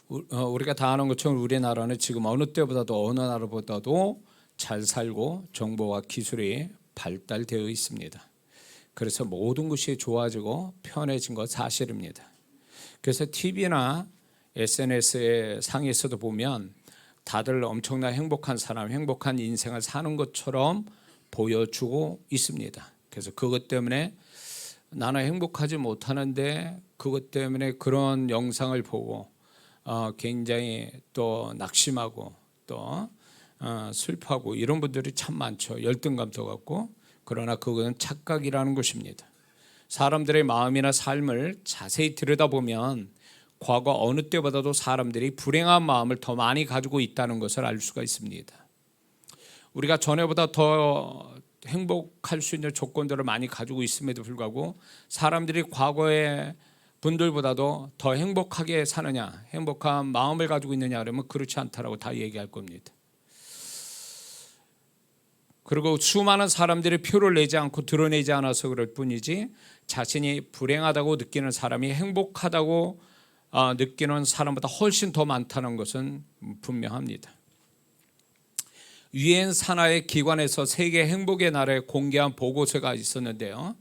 우리가 다 아는 것처럼 우리나라는 지금 어느 때보다도 어느 나라보다도 잘 살고 정보와 기술이 발달되어 있습니다. 그래서 모든 것이 좋아지고 편해진 것 사실입니다. 그래서 TV나 SNS의 상에서도 보면 다들 엄청난 행복한 사람, 행복한 인생을 사는 것처럼 보여주고 있습니다. 그래서 그것 때문에 나는 행복하지 못하는데 그것 때문에 그런 영상을 보고 굉장히 또 낙심하고 또 슬퍼하고 이런 분들이 참 많죠. 열등감도 갖고. 그러나 그것은 착각이라는 것입니다. 사람들의 마음이나 삶을 자세히 들여다보면 과거 어느 때보다도 사람들이 불행한 마음을 더 많이 가지고 있다는 것을 알 수가 있습니다. 우리가 전에보다 더 행복할 수 있는 조건들을 많이 가지고 있음에도 불구하고 사람들이 과거의 분들보다도 더 행복하게 사느냐, 행복한 마음을 가지고 있느냐 그러면 그렇지 않다라고 다 얘기할 겁니다. 그리고 수많은 사람들이 표를 내지 않고 드러내지 않아서 그럴 뿐이지 자신이 불행하다고 느끼는 사람이 행복하다고 느끼는 사람보다 훨씬 더 많다는 것은 분명합니다. 유엔 산하의 기관에서 세계 행복의 날에 공개한 보고서가 있었는데요.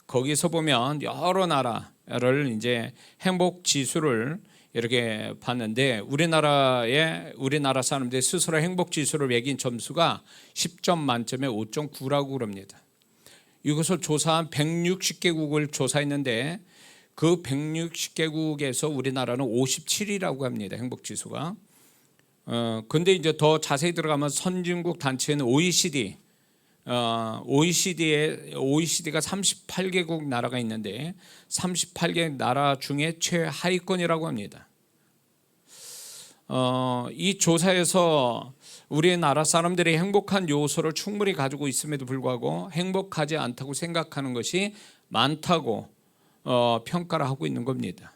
거기서 보면 여러 나라를 이제 행복 지수를 이렇게 봤는데 우리나라 사람들이 스스로 행복 지수를 매긴 점수가 10점 만점에 5.9라고 그럽니다. 이것을 조사한 160개국을 조사했는데 그 160개국에서 우리나라는 57이라고 합니다. 행복 지수가. 근데 이제 더 자세히 들어가면 선진국 단체는 OECD가 38개국 나라가 있는데 38개 나라 중에 최하위권이라고 합니다. 이 조사에서 우리나라 사람들이 행복한 요소를 충분히 가지고 있음에도 불구하고 행복하지 않다고 생각하는 것이 많다고 평가를 하고 있는 겁니다.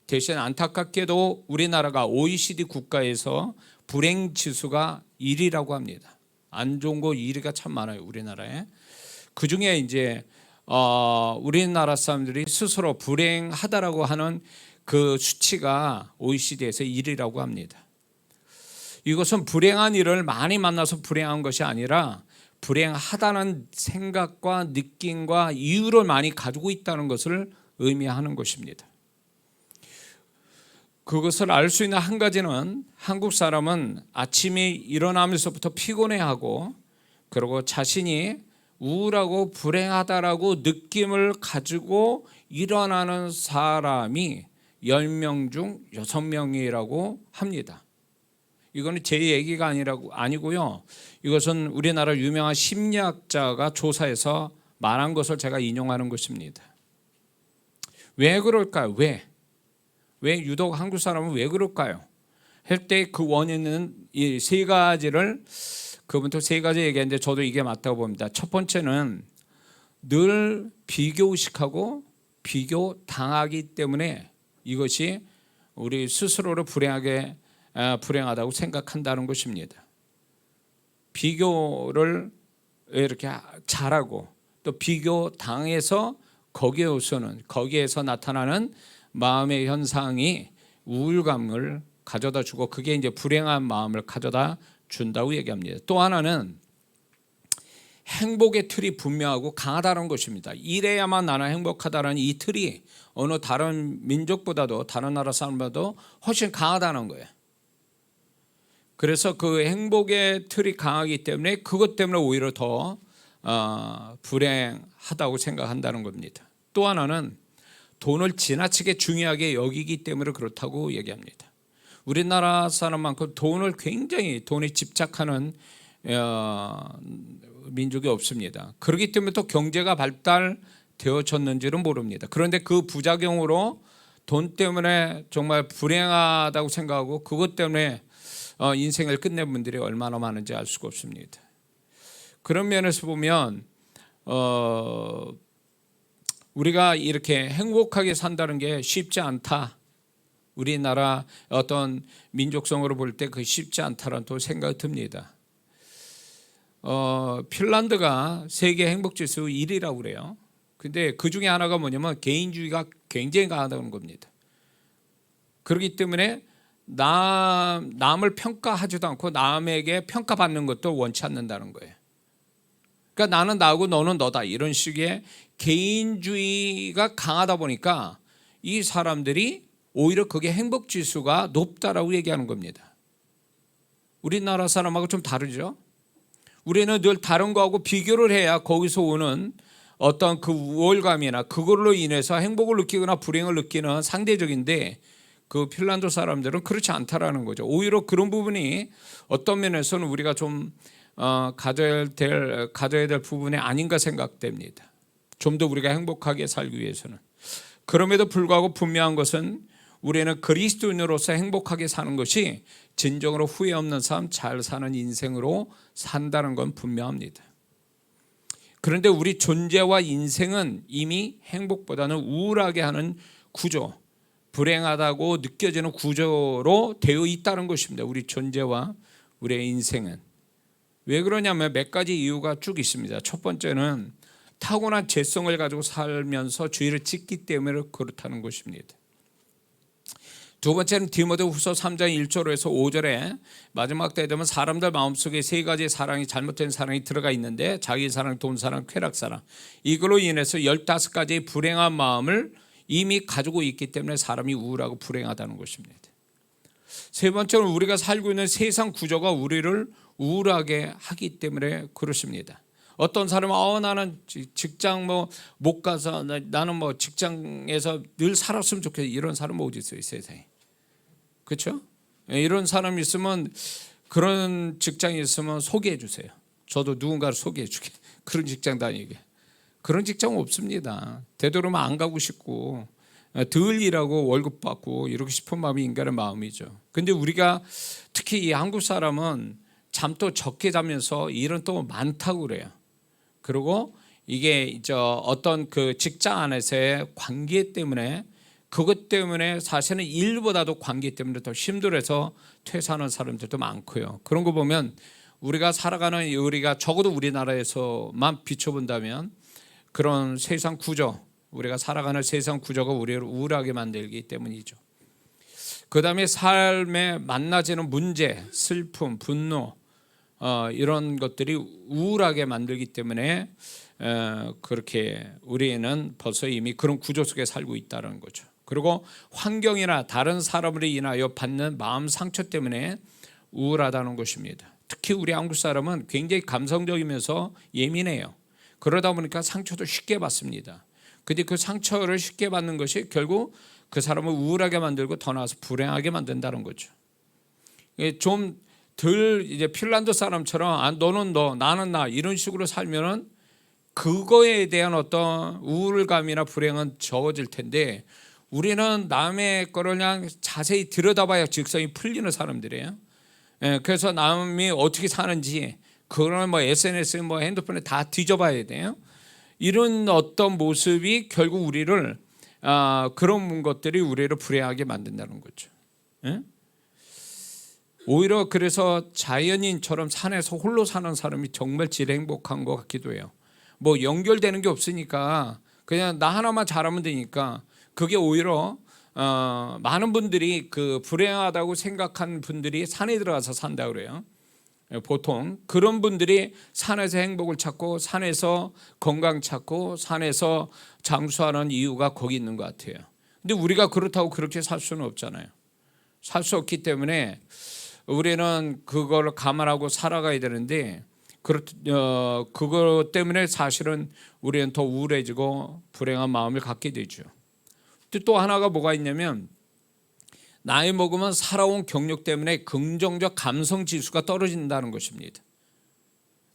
대신 안타깝게도 우리나라가 OECD 국가에서 불행 지수가 1위라고 합니다. 안 좋은 거 1위가 참 많아요, 우리나라에. 그 중에 이제 우리나라 사람들이 스스로 불행하다라고 하는 그 수치가 OECD에서 1위라고 합니다. 이것은 불행한 일을 많이 만나서 불행한 것이 아니라 불행하다는 생각과 느낌과 이유를 많이 가지고 있다는 것을 의미하는 것입니다. 그것을 알 수 있는 한 가지는 한국 사람은 아침에 일어나면서부터 피곤해하고 그리고 자신이 우울하고 불행하다라고 느낌을 가지고 일어나는 사람이 10명 중 6명이라고 합니다. 이거는 제 얘기가 아니고요. 이것은 우리나라 유명한 심리학자가 조사해서 말한 것을 제가 인용하는 것입니다. 왜 그럴까요? 왜 유독 한국 사람은 왜 그럴까요? 할 때 그 원인은 이 세 가지를 그분도 세 가지 얘기했는데 저도 이게 맞다고 봅니다. 첫 번째는 늘 비교의식하고 비교당하기 때문에 이것이 우리 스스로를 불행하다고 생각한다는 것입니다. 비교를 이렇게 잘하고 또 비교당해서 거기에서 나타나는 마음의 현상이 우울감을 가져다 주고 그게 이제 불행한 마음을 가져다 준다고 얘기합니다. 또 하나는 행복의 틀이 분명하고 강하다는 것입니다. 이래야만 나는 행복하다는 이 틀이 어느 다른 민족보다도 다른 나라 사람보다도 훨씬 강하다는 거예요. 그래서 그 행복의 틀이 강하기 때문에 그것 때문에 오히려 더 불행하다고 생각한다는 겁니다. 또 하나는 돈을 지나치게 중요하게 여기기 때문에 그렇다고 얘기합니다. 우리나라 사람만큼 굉장히 돈에 집착하는 민족이 없습니다. 그렇기 때문에 또 경제가 발달되어졌는지는 모릅니다. 그런데 그 부작용으로 돈 때문에 정말 불행하다고 생각하고 그것 때문에 인생을 끝낸 분들이 얼마나 많은지 알 수가 없습니다. 그런 면에서 보면 우리가 이렇게 행복하게 산다는 게 쉽지 않다. 우리나라 어떤 민족성으로 볼 때 그 쉽지 않다라는 또 생각이 듭니다. 핀란드가 세계 행복지수 1위라고 그래요. 근데 그 중에 하나가 뭐냐면 개인주의가 굉장히 강하다는 겁니다. 그렇기 때문에 남을 평가하지도 않고 남에게 평가받는 것도 원치 않는다는 거예요. 그러니까 나는 나고 너는 너다, 이런 식의 개인주의가 강하다 보니까 이 사람들이 오히려 그게 행복지수가 높다라고 얘기하는 겁니다. 우리나라 사람하고 좀 다르죠. 우리는 늘 다른 거하고 비교를 해야 거기서 오는 어떤 그 우월감이나 그걸로 인해서 행복을 느끼거나 불행을 느끼는 상대적인데, 그 핀란드 사람들은 그렇지 않다라는 거죠. 오히려 그런 부분이 어떤 면에서는 우리가 좀 가져야 될 부분이 아닌가 생각됩니다. 좀 더 우리가 행복하게 살기 위해서는. 그럼에도 불구하고 분명한 것은 우리는 그리스도인으로서 행복하게 사는 것이 진정으로 후회 없는 삶, 잘 사는 인생으로 산다는 건 분명합니다. 그런데 우리 존재와 인생은 이미 행복보다는 우울하게 하는 구조, 불행하다고 느껴지는 구조로 되어 있다는 것입니다. 우리 존재와 우리의 인생은. 왜 그러냐면 몇 가지 이유가 쭉 있습니다. 첫 번째는 타고난 죄성을 가지고 살면서 죄를 짓기 때문에 그렇다는 것입니다. 두 번째는 디모데후서 3장 1절에서 5절에 마지막 때 되면 사람들 마음속에 세 가지 사랑이, 잘못된 사랑이 들어가 있는데 자기 사랑, 돈 사랑, 쾌락 사랑, 이걸로 인해서 15가지의 불행한 마음을 이미 가지고 있기 때문에 사람이 우울하고 불행하다는 것입니다. 세 번째는 우리가 살고 있는 세상 구조가 우리를 우울하게 하기 때문에 그렇습니다. 어떤 사람은 나는 직장 못 가서 나는 직장에서 늘 살았으면 좋겠어, 이런 사람 어디 있어요, 세상에. 그렇죠? 이런 사람이 있으면, 그런 직장이 있으면 소개해 주세요. 저도 누군가를 소개해 주게. 그런 직장 다니게. 그런 직장 없습니다. 되도록이면 안 가고 싶고 덜 일하고 월급 받고 이러고 싶은 마음이 인간의 마음이죠. 근데 우리가 특히 이 한국 사람은 잠도 적게 자면서 일은 또 많다고 그래요. 그리고 이게 어떤 그 직장 안에서의 관계 때문에, 그것 때문에 사실은 일보다도 관계 때문에 더 힘들어서 퇴사하는 사람들도 많고요. 그런 거 보면 우리가 살아가는, 우리가 적어도 우리나라에서만 비춰본다면 그런 세상 구조, 우리가 살아가는 세상 구조가 우리를 우울하게 만들기 때문이죠. 그 다음에 삶에 만나지는 문제, 슬픔, 분노, 이런 것들이 우울하게 만들기 때문에 그렇게 우리는 벌써 이미 그런 구조 속에 살고 있다는 거죠. 그리고 환경이나 다른 사람으로 인하여 받는 마음 상처 때문에 우울하다는 것입니다. 특히 우리 한국 사람은 굉장히 감성적이면서 예민해요. 그러다 보니까 상처도 쉽게 받습니다. 근데 그 상처를 쉽게 받는 것이 결국 그 사람을 우울하게 만들고 더 나아가서 불행하게 만든다는 거죠. 좀 덜 이제 핀란드 사람처럼 너는 너, 나는 나, 이런 식으로 살면은 그거에 대한 어떤 우울감이나 불행은 적어질 텐데, 우리는 남의 거를 그냥 자세히 들여다봐야 직성이 풀리는 사람들이에요. 그래서 남이 어떻게 사는지 그런 SNS, 핸드폰에 다 뒤져봐야 돼요. 이런 어떤 모습이 결국 우리를 그런 것들이 우리를 불행하게 만든다는 거죠. 오히려 그래서 자연인처럼 산에서 홀로 사는 사람이 정말 제일 행복한 것 같기도 해요. 연결되는 게 없으니까 그냥 나 하나만 잘하면 되니까, 그게 오히려 많은 분들이 그 불행하다고 생각한 분들이 산에 들어가서 산다 그래요. 보통 그런 분들이 산에서 행복을 찾고 산에서 건강 찾고 산에서 장수하는 이유가 거기 있는 것 같아요. 근데 우리가 그렇다고 그렇게 살 수는 없잖아요. 살 수 없기 때문에 우리는 그걸 감안하고 살아가야 되는데, 그것 때문에 사실은 우리는 더 우울해지고 불행한 마음을 갖게 되죠. 또 하나가 뭐가 있냐면, 나이 먹으면 살아온 경력 때문에 긍정적 감성 지수가 떨어진다는 것입니다.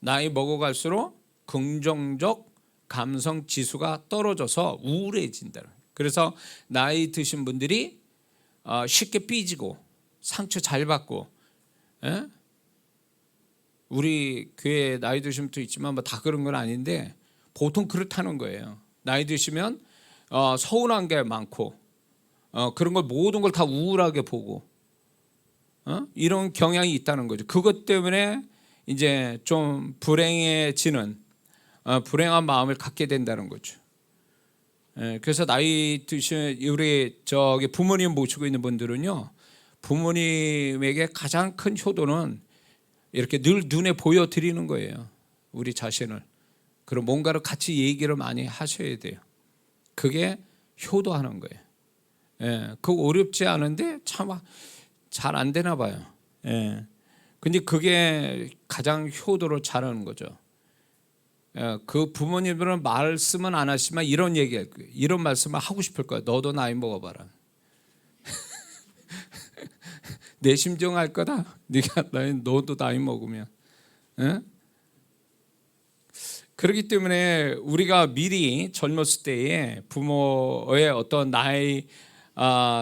나이 먹어갈수록 긍정적 감성 지수가 떨어져서 우울해진다는. 그래서 나이 드신 분들이 쉽게 삐지고 상처 잘 받고, 우리 교회 나이 드신 분도 있지만 다 그런 건 아닌데 보통 그렇다는 거예요. 나이 드시면 서운한 게 많고 그런 걸 모든 걸 다 우울하게 보고 이런 경향이 있다는 거죠. 그것 때문에 이제 좀 불행해지는 불행한 마음을 갖게 된다는 거죠. 그래서 나이 드신 우리 부모님 모시고 있는 분들은요, 부모님에게 가장 큰 효도는 이렇게 늘 눈에 보여드리는 거예요. 우리 자신을. 그리고 뭔가를 같이 얘기를 많이 하셔야 돼요. 그게 효도하는 거예요. 예, 그거 어렵지 않은데 참 잘 안 되나 봐요. 예. 근데 그게 가장 효도를 잘하는 거죠. 예, 그 부모님들은 말씀은 안 하시지만 이런 얘기할 거예요. 이런 말씀을 하고 싶을 거예요. 너도 나이 먹어봐라. 내 심정 알 거다. 너도 나이 먹으면. 예? 그렇기 때문에 우리가 미리 젊었을 때에 부모의 어떤 나이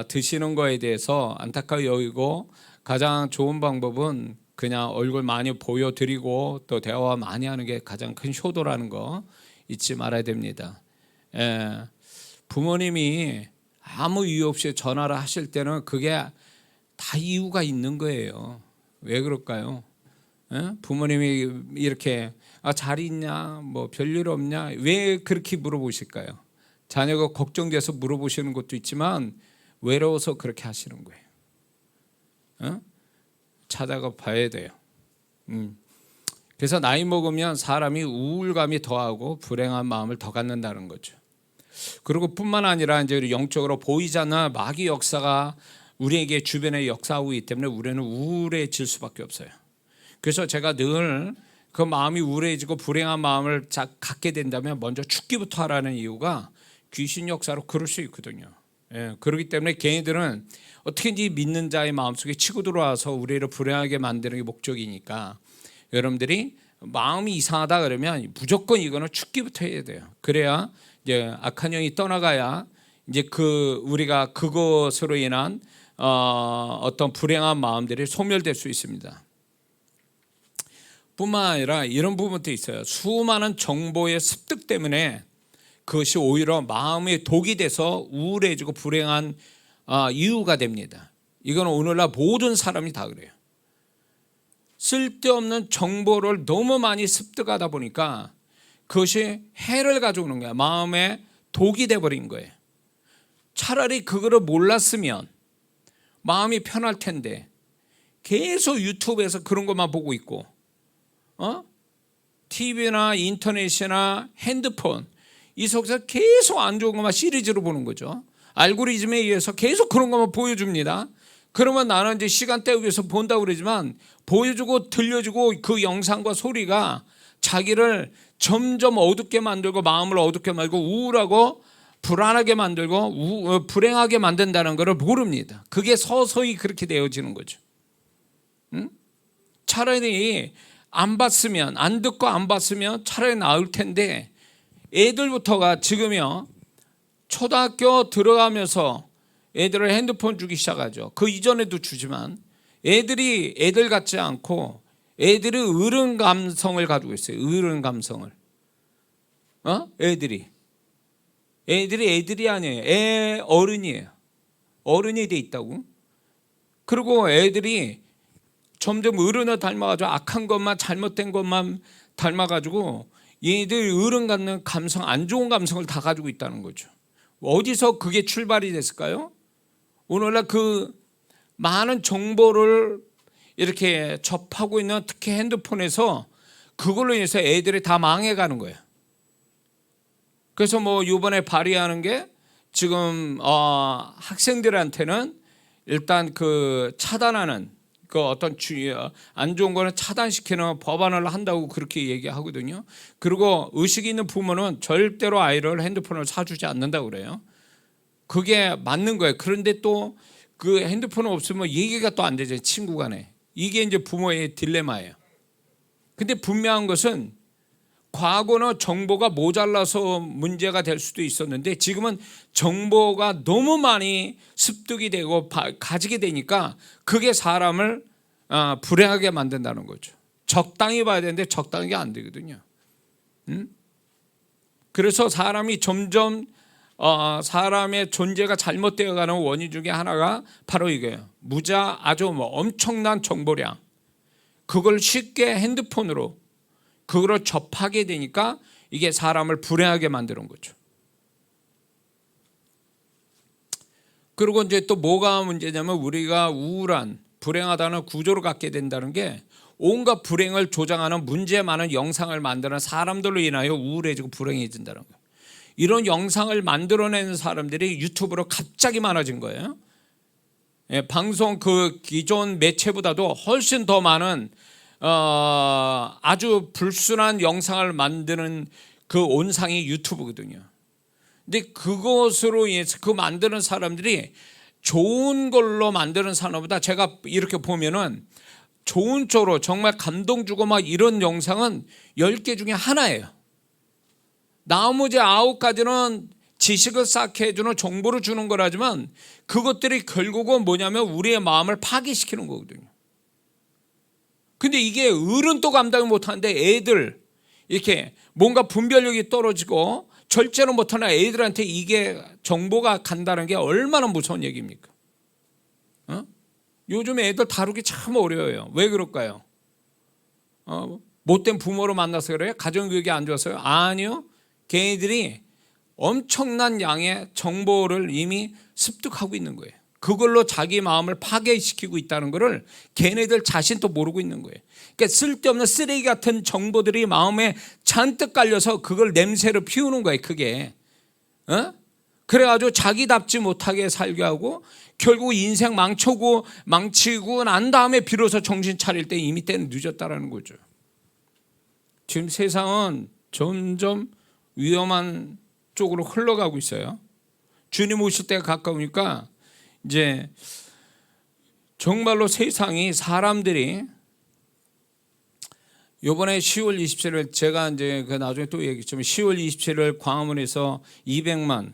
드시는 거에 대해서 안타까워 여기고 가장 좋은 방법은 그냥 얼굴 많이 보여드리고 또 대화 많이 하는 게 가장 큰 효도라는 거 잊지 말아야 됩니다. 부모님이 아무 이유 없이 전화를 하실 때는 그게 다 이유가 있는 거예요. 왜 그럴까요? 부모님이 이렇게 잘 있냐, 뭐 별일 없냐, 왜 그렇게 물어보실까요? 자녀가 걱정돼서 물어보시는 것도 있지만 외로워서 그렇게 하시는 거예요. 찾아가 봐야 돼요. 그래서 나이 먹으면 사람이 우울감이 더하고 불행한 마음을 더 갖는다는 거죠. 그리고 뿐만 아니라 이제 영적으로 보이지 않는 마귀 역사가 우리에게 주변에 역사하고 있기 때문에 우리는 우울해질 수밖에 없어요. 그래서 제가 늘 그 마음이 우울해지고 불행한 마음을 갖게 된다면 먼저 죽기부터 하라는 이유가 귀신 역사로 그럴 수 있거든요. 그렇기 때문에 걔네들은 어떻게든지 믿는 자의 마음속에 치고 들어와서 우리를 불행하게 만드는 게 목적이니까 여러분들이 마음이 이상하다 그러면 무조건 이거는 죽기부터 해야 돼요. 그래야 이제 악한 영이 떠나가야 이제 우리가 그것으로 인한 어떤 불행한 마음들이 소멸될 수 있습니다. 뿐만 아니라 이런 부분도 있어요. 수많은 정보의 습득 때문에 그것이 오히려 마음의 독이 돼서 우울해지고 불행한 이유가 됩니다. 이건 오늘날 모든 사람이 다 그래요. 쓸데없는 정보를 너무 많이 습득하다 보니까 그것이 해를 가져오는 거야. 마음에 독이 돼버린 거예요. 차라리 그거를 몰랐으면 마음이 편할 텐데 계속 유튜브에서 그런 것만 보고 있고 TV나 인터넷이나 핸드폰 이 속에서 계속 안 좋은 것만 시리즈로 보는 거죠. 알고리즘에 의해서 계속 그런 것만 보여줍니다. 그러면 나는 이제 시간 때우기 위해서 본다고 그러지만 보여주고 들려주고 그 영상과 소리가 자기를 점점 어둡게 만들고 마음을 어둡게 만들고 우울하고 불안하게 만들고 불행하게 만든다는 것을 모릅니다. 그게 서서히 그렇게 되어지는 거죠. 차라리 안 봤으면, 안 듣고 안 봤으면 차라리 나을 텐데 애들부터가 지금요 초등학교 들어가면서 애들을 핸드폰 주기 시작하죠. 그 이전에도 주지만 애들이 애들 같지 않고 애들이 어른 감성을 가지고 있어요. 어른 감성을. 애들이 아니에요. 어른이에요. 어른이 돼 있다고. 그리고 애들이 점점 어른을 닮아가지고 악한 것만 잘못된 것만 닮아가지고 얘들 어른 갖는 감성, 안 좋은 감성을 다 가지고 있다는 거죠. 어디서 그게 출발이 됐을까요? 오늘날 그 많은 정보를 이렇게 접하고 있는 특히 핸드폰에서 그걸로 인해서 애들이 다 망해가는 거예요. 그래서 뭐 이번에 발의하는 게 지금 학생들한테는 일단 그 차단하는 그 어떤 안 좋은 거는 차단시키는 법안을 한다고 그렇게 얘기하거든요. 그리고 의식이 있는 부모는 절대로 아이를 핸드폰을 사주지 않는다고 그래요. 그게 맞는 거예요. 그런데 또 그 핸드폰 없으면 얘기가 또 안 되죠. 친구 간에. 이게 이제 부모의 딜레마예요. 근데 분명한 것은 과거는 정보가 모자라서 문제가 될 수도 있었는데 지금은 정보가 너무 많이 습득이 되고 가지게 되니까 그게 사람을 불행하게 만든다는 거죠. 적당히 봐야 되는데 적당히 안 되거든요. 그래서 사람이 점점 사람의 존재가 잘못되어가는 원인 중에 하나가 바로 이거예요. 아주 엄청난 정보량, 그걸 쉽게 핸드폰으로 그걸 접하게 되니까 이게 사람을 불행하게 만드는 거죠. 그리고 이제 또 뭐가 문제냐면 우리가 우울한 불행하다는 구조를 갖게 된다는 게 온갖 불행을 조장하는 문제 많은 영상을 만드는 사람들로 인하여 우울해지고 불행해진다는 거예요. 이런 영상을 만들어내는 사람들이 유튜브로 갑자기 많아진 거예요. 예, 방송 그 기존 매체보다도 훨씬 더 많은 아주 불순한 영상을 만드는 그 온상이 유튜브거든요. 근데 그것으로 인해서 그 만드는 사람들이 좋은 걸로 만드는 사람보다 제가 이렇게 보면은 좋은 쪽으로 정말 감동 주고 막 이런 영상은 10개 중에 하나예요. 나머지 9가지는 지식을 쌓게 해주는 정보를 주는 거라지만 그것들이 결국은 뭐냐면 우리의 마음을 파괴시키는 거거든요. 근데 이게 어른도 감당을 못하는데 애들 이렇게 뭔가 분별력이 떨어지고 절제를 못하는 애들한테 이게 정보가 간다는 게 얼마나 무서운 얘기입니까? 요즘 애들 다루기 참 어려워요. 왜 그럴까요? 못된 부모로 만나서 그래요? 가정교육이 안 좋아서요? 아니요. 걔네들이 엄청난 양의 정보를 이미 습득하고 있는 거예요. 그걸로 자기 마음을 파괴시키고 있다는 것을 걔네들 자신도 모르고 있는 거예요. 그러니까 쓸데없는 쓰레기 같은 정보들이 마음에 잔뜩 깔려서 그걸 냄새로 피우는 거예요. 그게 그래가지고 자기답지 못하게 살게 하고 결국 인생 망치고 난 다음에 비로소 정신 차릴 때 이미 때는 늦었다라는 거죠. 지금 세상은 점점 위험한 쪽으로 흘러가고 있어요. 주님 오실 때가 가까우니까 이제 정말로 세상이 사람들이 이번에 10월 27일 제가 이제 그 나중에 또 얘기했지만 10월 27일 광화문에서 200만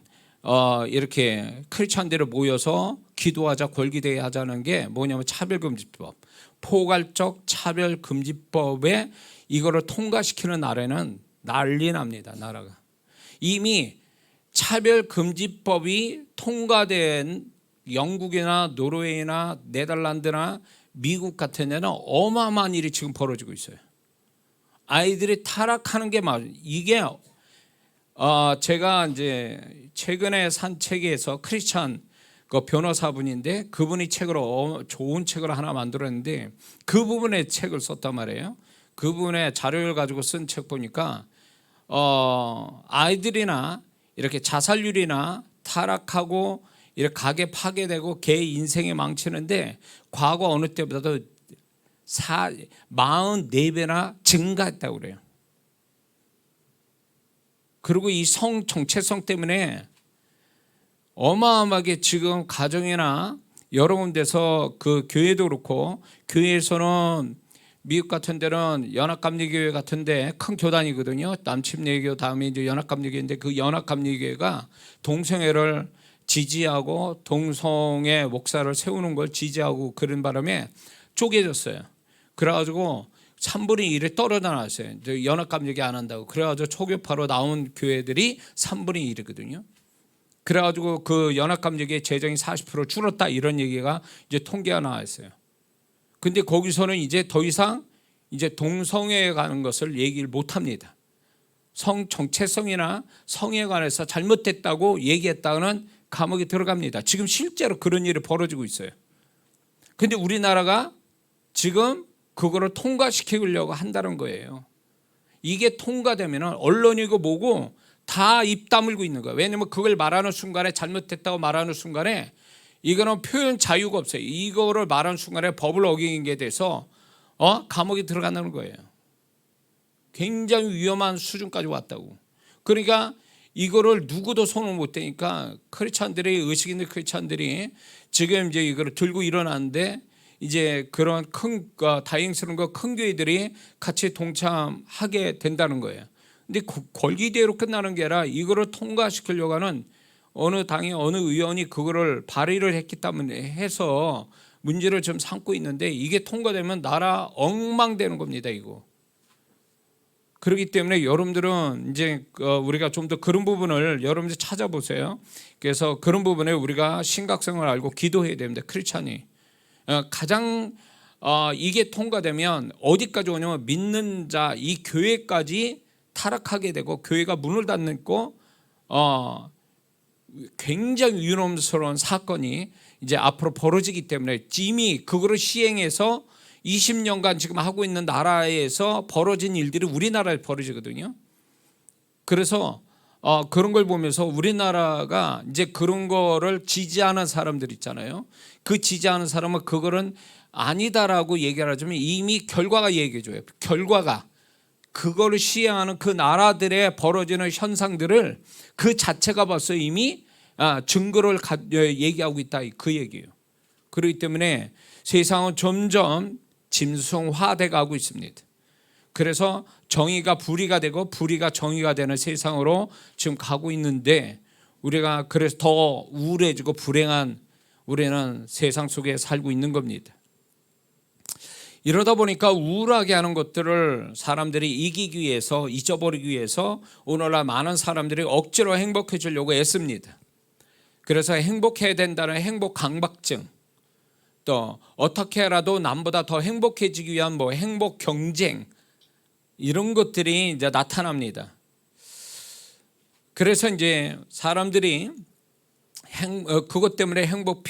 이렇게 크리스찬들이 모여서 기도하자 권기대회 하자는 게 뭐냐면 차별금지법, 포괄적 차별금지법에 이거를 통과시키는 날에는 난리 납니다. 나라가 이미 차별금지법이 통과된 영국이나 노르웨이나 네덜란드나 미국 같은 데는 어마어마한 일이 지금 벌어지고 있어요. 아이들이 타락하는 게 이게 제가 이제 최근에 산 책에서 크리스찬 그 변호사분인데 그분이 좋은 책을 하나 만들었는데 그 부분에 책을 썼단 말이에요. 그 부분의 자료를 가지고 쓴 책 보니까 아이들이나 이렇게 자살률이나 타락하고 이렇게 가게 파괴되고 개 인생이 망치는데 과거 어느 때보다도 44배나 증가했다고 그래요. 그리고 이 성 정체성 때문에 어마어마하게 지금 가정이나 여러 군데서 그 교회도 그렇고 교회에서는 미국 같은 데는 연합감리교회 같은데 큰 교단이거든요. 남침례교 다음에 이제 연합감리교회인데 그 연합감리교회가 동성애를 지지하고 동성애 목사를 세우는 걸 지지하고 그런 바람에 쪼개졌어요. 그래가지고 3분의 1이 떨어져 나왔어요. 연합감리교 안 한다고. 그래가지고 초교파로 나온 교회들이 3분의 1이거든요. 그래가지고 그 연합감리교의 재정이 40% 줄었다 이런 얘기가 이제 통계가 나왔어요. 근데 거기서는 이제 더 이상 이제 동성애에 관한 것을 얘기를 못 합니다. 성 정체성이나 성에 관해서 잘못됐다고 얘기했다가는 감옥에 들어갑니다. 지금 실제로 그런 일이 벌어지고 있어요. 근데 우리나라가 지금 그거를 통과시키려고 한다는 거예요. 이게 통과되면 언론이고 뭐고 다 입 다물고 있는 거예요. 왜냐하면 그걸 말하는 순간에 잘못됐다고 말하는 순간에 이거는 표현 자유가 없어요. 이거를 말하는 순간에 법을 어긴 게 돼서 감옥에 들어간다는 거예요. 굉장히 위험한 수준까지 왔다고. 그러니까 이거를 누구도 손을 못 대니까 크리스찬들이 의식 있는 크리스찬들이 지금 이제 이거를 들고 일어나는데 이제 그런 큰 다행스러운 거 큰 교회들이 같이 동참하게 된다는 거예요. 근데 권기대회로 끝나는 게 아니라 이거를 통과시키려고 하는 어느 당의 어느 의원이 그거를 발의를 했기 때문에 해서 문제를 좀 삼고 있는데 이게 통과되면 나라 엉망되는 겁니다. 이거. 그렇기 때문에 여러분들은 이제 우리가 좀 더 그런 부분을 여러분들 찾아보세요. 그래서 그런 부분에 우리가 심각성을 알고 기도해야 됩니다. 크리스찬이 가장 이게 통과되면 어디까지 오냐면 믿는 자 이 교회까지 타락하게 되고 교회가 문을 닫고 굉장히 위험스러운 사건이 이제 앞으로 벌어지기 때문에 이미 그거를 시행해서 20년간 지금 하고 있는 나라에서 벌어진 일들이 우리나라에 벌어지거든요. 그래서 그런 걸 보면서 우리나라가 이제 그런 거를 지지하는 사람들 있잖아요. 그 지지하는 사람은 그거는 아니다라고 얘기를 하자면 이미 결과가 얘기해줘요. 결과가 그거를 시행하는 그 나라들의 벌어지는 현상들을 그 자체가 벌써 이미 증거를 얘기하고 있다, 그 얘기예요. 그렇기 때문에 세상은 점점 짐승화돼 가고 있습니다. 그래서 정의가 불의가 되고 불의가 정의가 되는 세상으로 지금 가고 있는데, 우리가 그래서 더 우울해지고 불행한 우리는 세상 속에 살고 있는 겁니다. 이러다 보니까 우울하게 하는 것들을 사람들이 이기기 위해서, 잊어버리기 위해서 오늘날 많은 사람들이 억지로 행복해지려고 애씁니다. 그래서 행복해야 된다는 행복 강박증, 또 어떻게라도 남보다 더 행복해지기 위한 행복 경쟁, 이런 것들이 이제 나타납니다. 그래서 이제 사람들이 그것 때문에 행복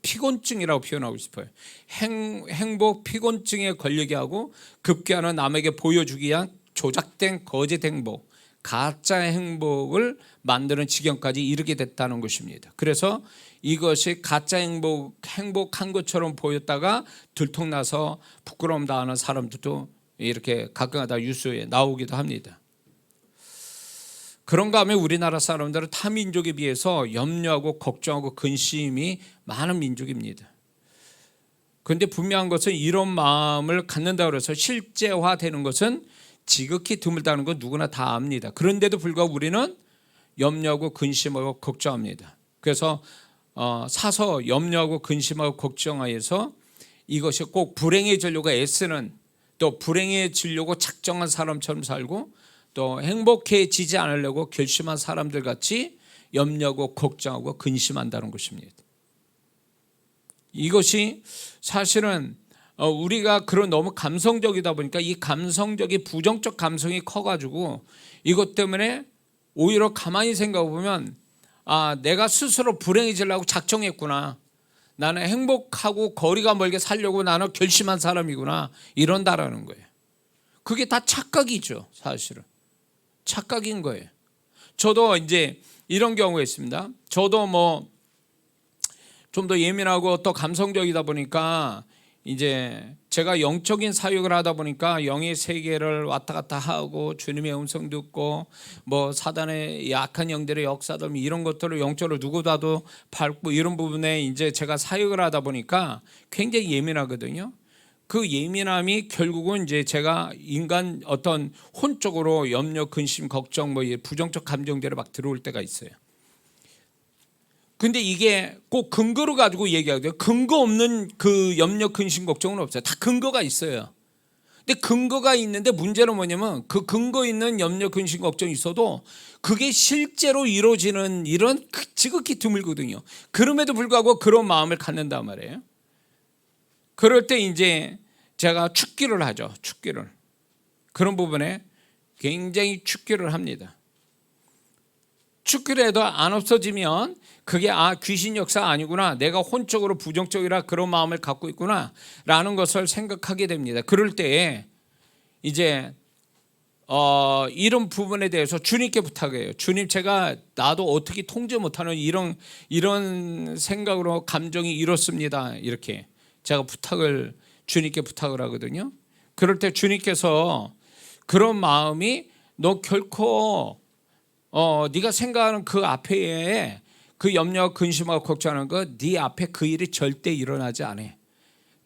피곤증이라고 표현하고 싶어요. 행복 피곤증에 걸리게 하고 급기야는 남에게 보여주기 위한 조작된 거짓 행복, 가짜 행복을 만드는 지경까지 이르게 됐다는 것입니다. 그래서 이것이 가짜 행복한 것처럼 보였다가 들통나서 부끄러움 당하는 사람들도 이렇게 가끔가다 뉴스에 나오기도 합니다. 그런가 하면 우리나라 사람들은 타 민족에 비해서 염려하고 걱정하고 근심이 많은 민족입니다. 그런데 분명한 것은 이런 마음을 갖는다고 해서 실제화되는 것은 지극히 드물다는 건 누구나 다 압니다. 그런데도 불구하고 우리는 염려하고 근심하고 걱정합니다. 그래서 사서 염려하고 근심하고 걱정하여서 이것이 꼭 불행해지려고 애쓰는, 또 불행해지려고 작정한 사람처럼 살고, 또 행복해지지 않으려고 결심한 사람들 같이 염려하고 걱정하고 근심한다는 것입니다. 이것이 사실은 우리가 그런 너무 감성적이다 보니까 이 감성적인 부정적 감성이 커가지고 이것 때문에 오히려 가만히 생각해 보면 내가 스스로 불행해지려고 작정했구나, 나는 행복하고 거리가 멀게 살려고 나는 결심한 사람이구나, 이런다라는 거예요. 그게 다 착각이죠. 사실은 착각인 거예요. 저도 이제 이런 경우가 있습니다. 저도 좀 더 예민하고 또 감성적이다 보니까 이제 제가 영적인 사역을 하다 보니까 영의 세계를 왔다 갔다 하고 주님의 음성 듣고 사단의 약한 영들의 역사들 이런 것들을 영적으로 누구라도 밟고 이런 부분에 이제 제가 사역을 하다 보니까 굉장히 예민하거든요. 그 예민함이 결국은 이제 제가 인간 어떤 혼적으로 염려, 근심, 걱정 부정적 감정들이 막 들어올 때가 있어요. 근데 이게 꼭 근거로 가지고 얘기하거든요. 근거 없는 그 염려, 근심, 걱정은 없어요. 다 근거가 있어요. 근데 근거가 있는데 문제는 뭐냐면 그 근거 있는 염려, 근심, 걱정이 있어도 그게 실제로 이루어지는 일은 지극히 드물거든요. 그럼에도 불구하고 그런 마음을 갖는단 말이에요. 그럴 때 이제 제가 축기를 하죠. 축기를. 그런 부분에 굉장히 축기를 합니다. 축기를 해도 안 없어지면 그게 귀신 역사 아니구나, 내가 혼적으로 부정적이라 그런 마음을 갖고 있구나 라는 것을 생각하게 됩니다. 그럴 때 이제 이런 부분에 대해서 주님께 부탁해요. 주님, 제가 나도 어떻게 통제 못하는 이런 생각으로 감정이 이렇습니다. 이렇게 제가 주님께 부탁을 하거든요. 그럴 때 주님께서 그런 마음이 너 결코 네가 생각하는 그 앞에 그 염려, 근심하고 걱정하는 거, 네 앞에 그 일이 절대 일어나지 않아.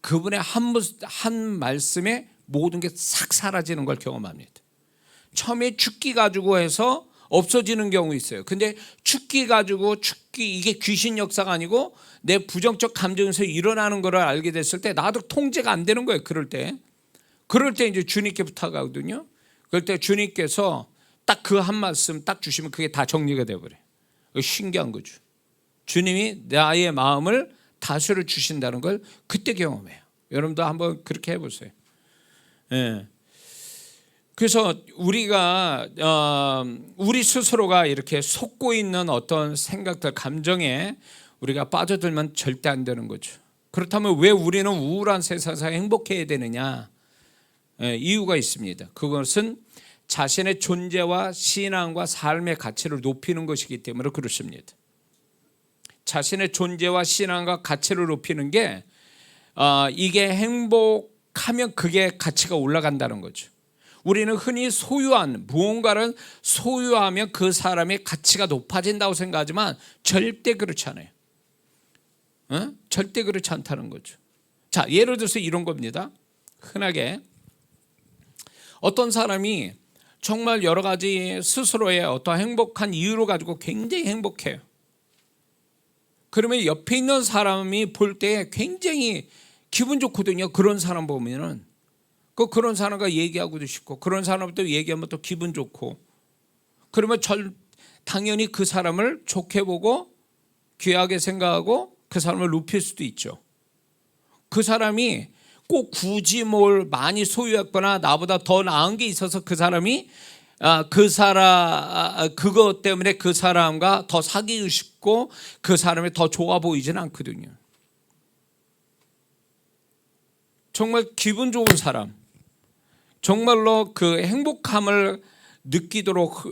그분의 한 말씀에 모든 게 싹 사라지는 걸 경험합니다. 처음에 죽기 가지고 해서 없어지는 경우 있어요. 근데 죽기 이게 귀신 역사가 아니고 내 부정적 감정에서 일어나는 걸 알게 됐을 때 나도 통제가 안 되는 거예요. 그럴 때 이제 주님께 부탁하거든요. 그럴 때 주님께서 딱 그 한 말씀 딱 주시면 그게 다 정리가 돼버려요. 신기한 거죠. 주님이 나의 마음을 다스려 주신다는 걸 그때 경험해요. 여러분도 한번 그렇게 해보세요. 예. 그래서 우리가 우리 스스로가 이렇게 속고 있는 어떤 생각들, 감정에 우리가 빠져들면 절대 안 되는 거죠. 그렇다면 왜 우리는 우울한 세상에서 행복해야 되느냐? 이유가 있습니다. 그것은 자신의 존재와 신앙과 삶의 가치를 높이는 것이기 때문에 그렇습니다. 자신의 존재와 신앙과 가치를 높이는 게 이게 행복하면 그게 가치가 올라간다는 거죠. 우리는 흔히 소유한 무언가를 소유하면 그 사람의 가치가 높아진다고 생각하지만 절대 그렇지 않아요. 절대 그렇지 않다는 거죠. 자, 예를 들어서 이런 겁니다. 흔하게 어떤 사람이 정말 여러 가지 스스로의 어떤 행복한 이유를 가지고 굉장히 행복해요. 그러면 옆에 있는 사람이 볼 때 굉장히 기분 좋거든요. 그런 사람 보면은 그런 사람과 얘기하고도 싶고 그런 사람తో 얘기하면 또 기분 좋고, 그러면 당연히 그 사람을 좋게 보고 귀하게 생각하고 그 사람을 높일 수도 있죠. 그 사람이 꼭 굳이 뭘 많이 소유했거나 나보다 더 나은 게 있어서 그 사람이 그것 때문에 그 사람과 더 사귀고 싶고 그 사람이 더 좋아 보이지는 않거든요. 정말 기분 좋은 사람, 정말로 그 행복함을 느끼도록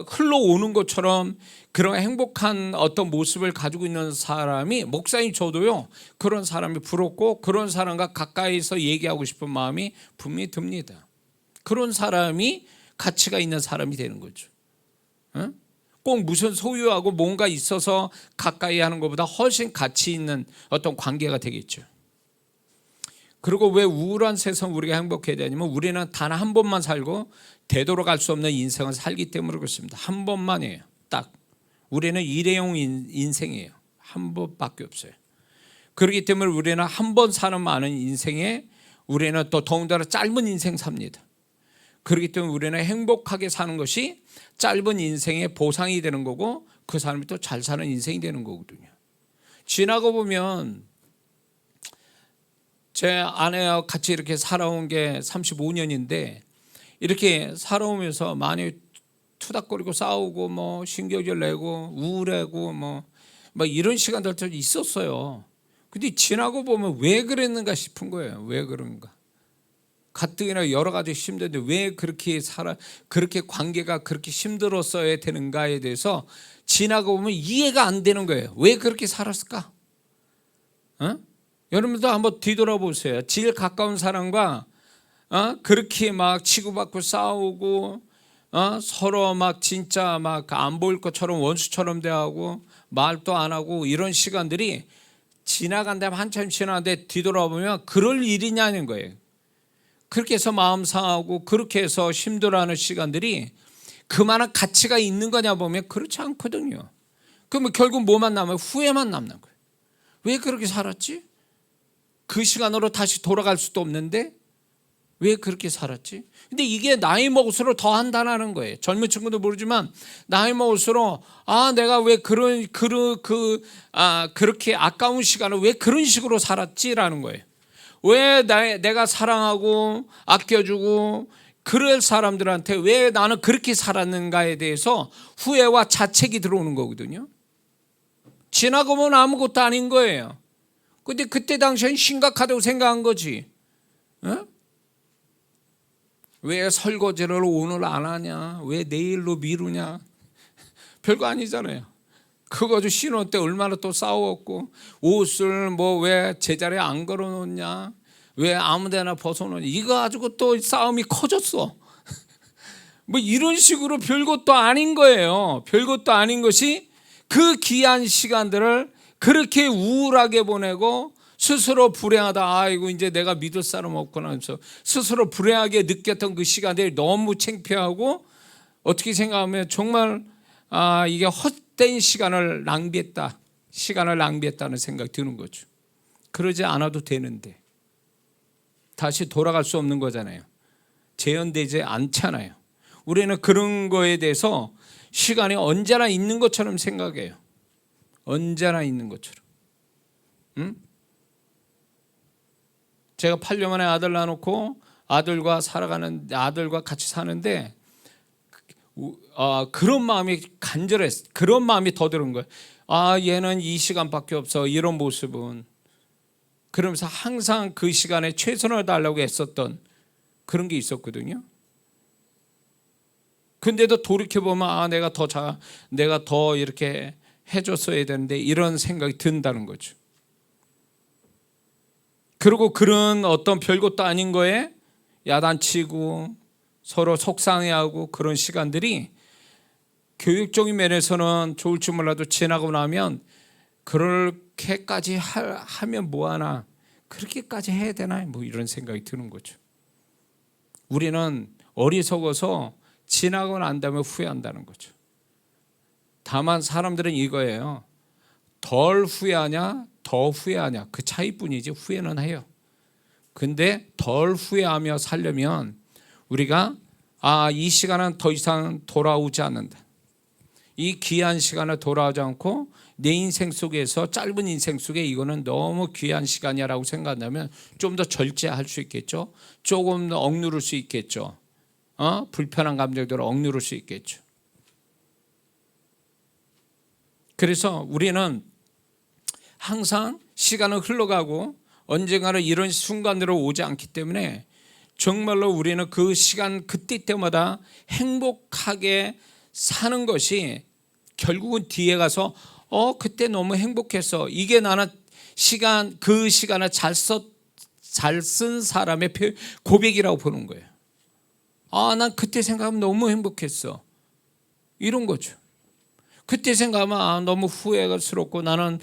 흘러오는 것처럼 그런 행복한 어떤 모습을 가지고 있는 사람이, 목사님 저도요 그런 사람이 부럽고 그런 사람과 가까이서 얘기하고 싶은 마음이 분명히 듭니다. 그런 사람이 가치가 있는 사람이 되는 거죠. 꼭 무슨 소유하고 뭔가 있어서 가까이 하는 것보다 훨씬 가치 있는 어떤 관계가 되겠죠. 그리고 왜 우울한 세상 우리가 행복해야 되냐면 우리는 단 한 번만 살고 되돌아갈 수 없는 인생을 살기 때문에 그렇습니다. 한 번만이에요. 딱. 우리는 일회용 인생이에요. 한 번밖에 없어요. 그렇기 때문에 우리는 한 번 사는 많은 인생에 우리는 또 더군다나 짧은 인생 삽니다. 그렇기 때문에 우리는 행복하게 사는 것이 짧은 인생의 보상이 되는 거고 그 사람이 또 잘 사는 인생이 되는 거거든요. 지나고 보면 제 아내와 같이 이렇게 살아온 게 35년인데 이렇게 살아오면서 많이 투닥거리고 싸우고 뭐 신경질 내고 우울하고 뭐 이런 시간들도 있었어요. 근데 지나고 보면 왜 그랬는가 싶은 거예요. 왜 그런가? 가뜩이나 여러 가지 힘든데 왜 그렇게 그렇게 관계가 그렇게 힘들었어야 되는가에 대해서 지나고 보면 이해가 안 되는 거예요. 왜 그렇게 살았을까? 여러분도 한번 뒤돌아보세요. 제일 가까운 사람과 그렇게 막 치고받고 싸우고 서로 막 진짜 막 안 보일 것처럼 원수처럼 대하고 말도 안 하고 이런 시간들이 지나간 다음에 한참 지나는데 뒤돌아보면 그럴 일이냐는 거예요. 그렇게 해서 마음 상하고 그렇게 해서 힘들어하는 시간들이 그만한 가치가 있는 거냐 보면 그렇지 않거든요. 그러면 결국 뭐만 남아요? 후회만 남는 거예요. 왜 그렇게 살았지? 그 시간으로 다시 돌아갈 수도 없는데 왜 그렇게 살았지? 근데 이게 나이 먹을수록 더 한다는 거예요. 젊은 친구도 모르지만 나이 먹을수록 내가 왜 그렇게 아까운 시간을 왜 그런 식으로 살았지라는 거예요. 왜 내가 사랑하고 아껴주고 그럴 사람들한테 왜 나는 그렇게 살았는가에 대해서 후회와 자책이 들어오는 거거든요. 지나고 보면 아무것도 아닌 거예요. 근데 그때 당시엔 심각하다고 생각한 거지. 왜 설거지를 오늘 안 하냐? 왜 내일로 미루냐? 별거 아니잖아요. 그거 가지고 신혼 때 얼마나 또 싸웠고 옷을 왜 제자리에 안 걸어놓냐? 왜 아무데나 벗어놓냐? 이거 가지고 또 싸움이 커졌어. 이런 식으로 별것도 아닌 거예요. 별것도 아닌 것이 그 귀한 시간들을 그렇게 우울하게 보내고 스스로 불행하다. 아이고 이제 내가 믿을 사람 없구나 하면서 스스로 불행하게 느꼈던 그 시간들이 너무 창피하고 어떻게 생각하면 정말 이게 헛된 시간을 낭비했다는 생각이 드는 거죠. 그러지 않아도 되는데 다시 돌아갈 수 없는 거잖아요. 재현되지 않잖아요. 우리는 그런 거에 대해서 시간이 언제나 있는 것처럼 생각해요. 언제나 있는 것처럼. 제가 8년 만에 아들 낳아놓고 아들과 같이 사는데 그런 마음이 간절했어. 그런 마음이 더 드는 거예요. 얘는 이 시간밖에 없어. 이런 모습은. 그러면서 항상 그 시간에 최선을 다하려고 했었던 그런 게 있었거든요. 근데도 돌이켜보면 내가 더 이렇게 해줬어야 되는데 이런 생각이 든다는 거죠. 그리고 그런 어떤 별것도 아닌 거에 야단치고 서로 속상해하고 그런 시간들이 교육적인 면에서는 좋을지 몰라도 지나고 나면 그렇게까지 하면 뭐하나, 그렇게까지 해야 되나, 뭐 이런 생각이 드는 거죠. 우리는 어리석어서 지나고 난 다음에 후회한다는 거죠. 다만 사람들은 이거예요. 덜 후회하냐 더 후회하냐 그 차이뿐이지 후회는 해요. 근데 덜 후회하며 살려면 우리가 이 시간은 더 이상 돌아오지 않는다. 이 귀한 시간을 돌아오지 않고 내 인생 속에서, 짧은 인생 속에 이거는 너무 귀한 시간이야 라고 생각한다면 좀 더 절제할 수 있겠죠. 조금 더 억누를 수 있겠죠. 불편한 감정들을 억누를 수 있겠죠. 그래서 우리는 항상 시간은 흘러가고 언젠가는 이런 순간으로 오지 않기 때문에 정말로 우리는 그 시간 그때 때마다 행복하게 사는 것이 결국은 뒤에 가서 그때 너무 행복했어. 이게 나는 그 시간을 잘 쓴 사람의 고백이라고 보는 거예요. 난 그때 생각하면 너무 행복했어. 이런 거죠. 그때 생각하면 너무 후회스럽고 나는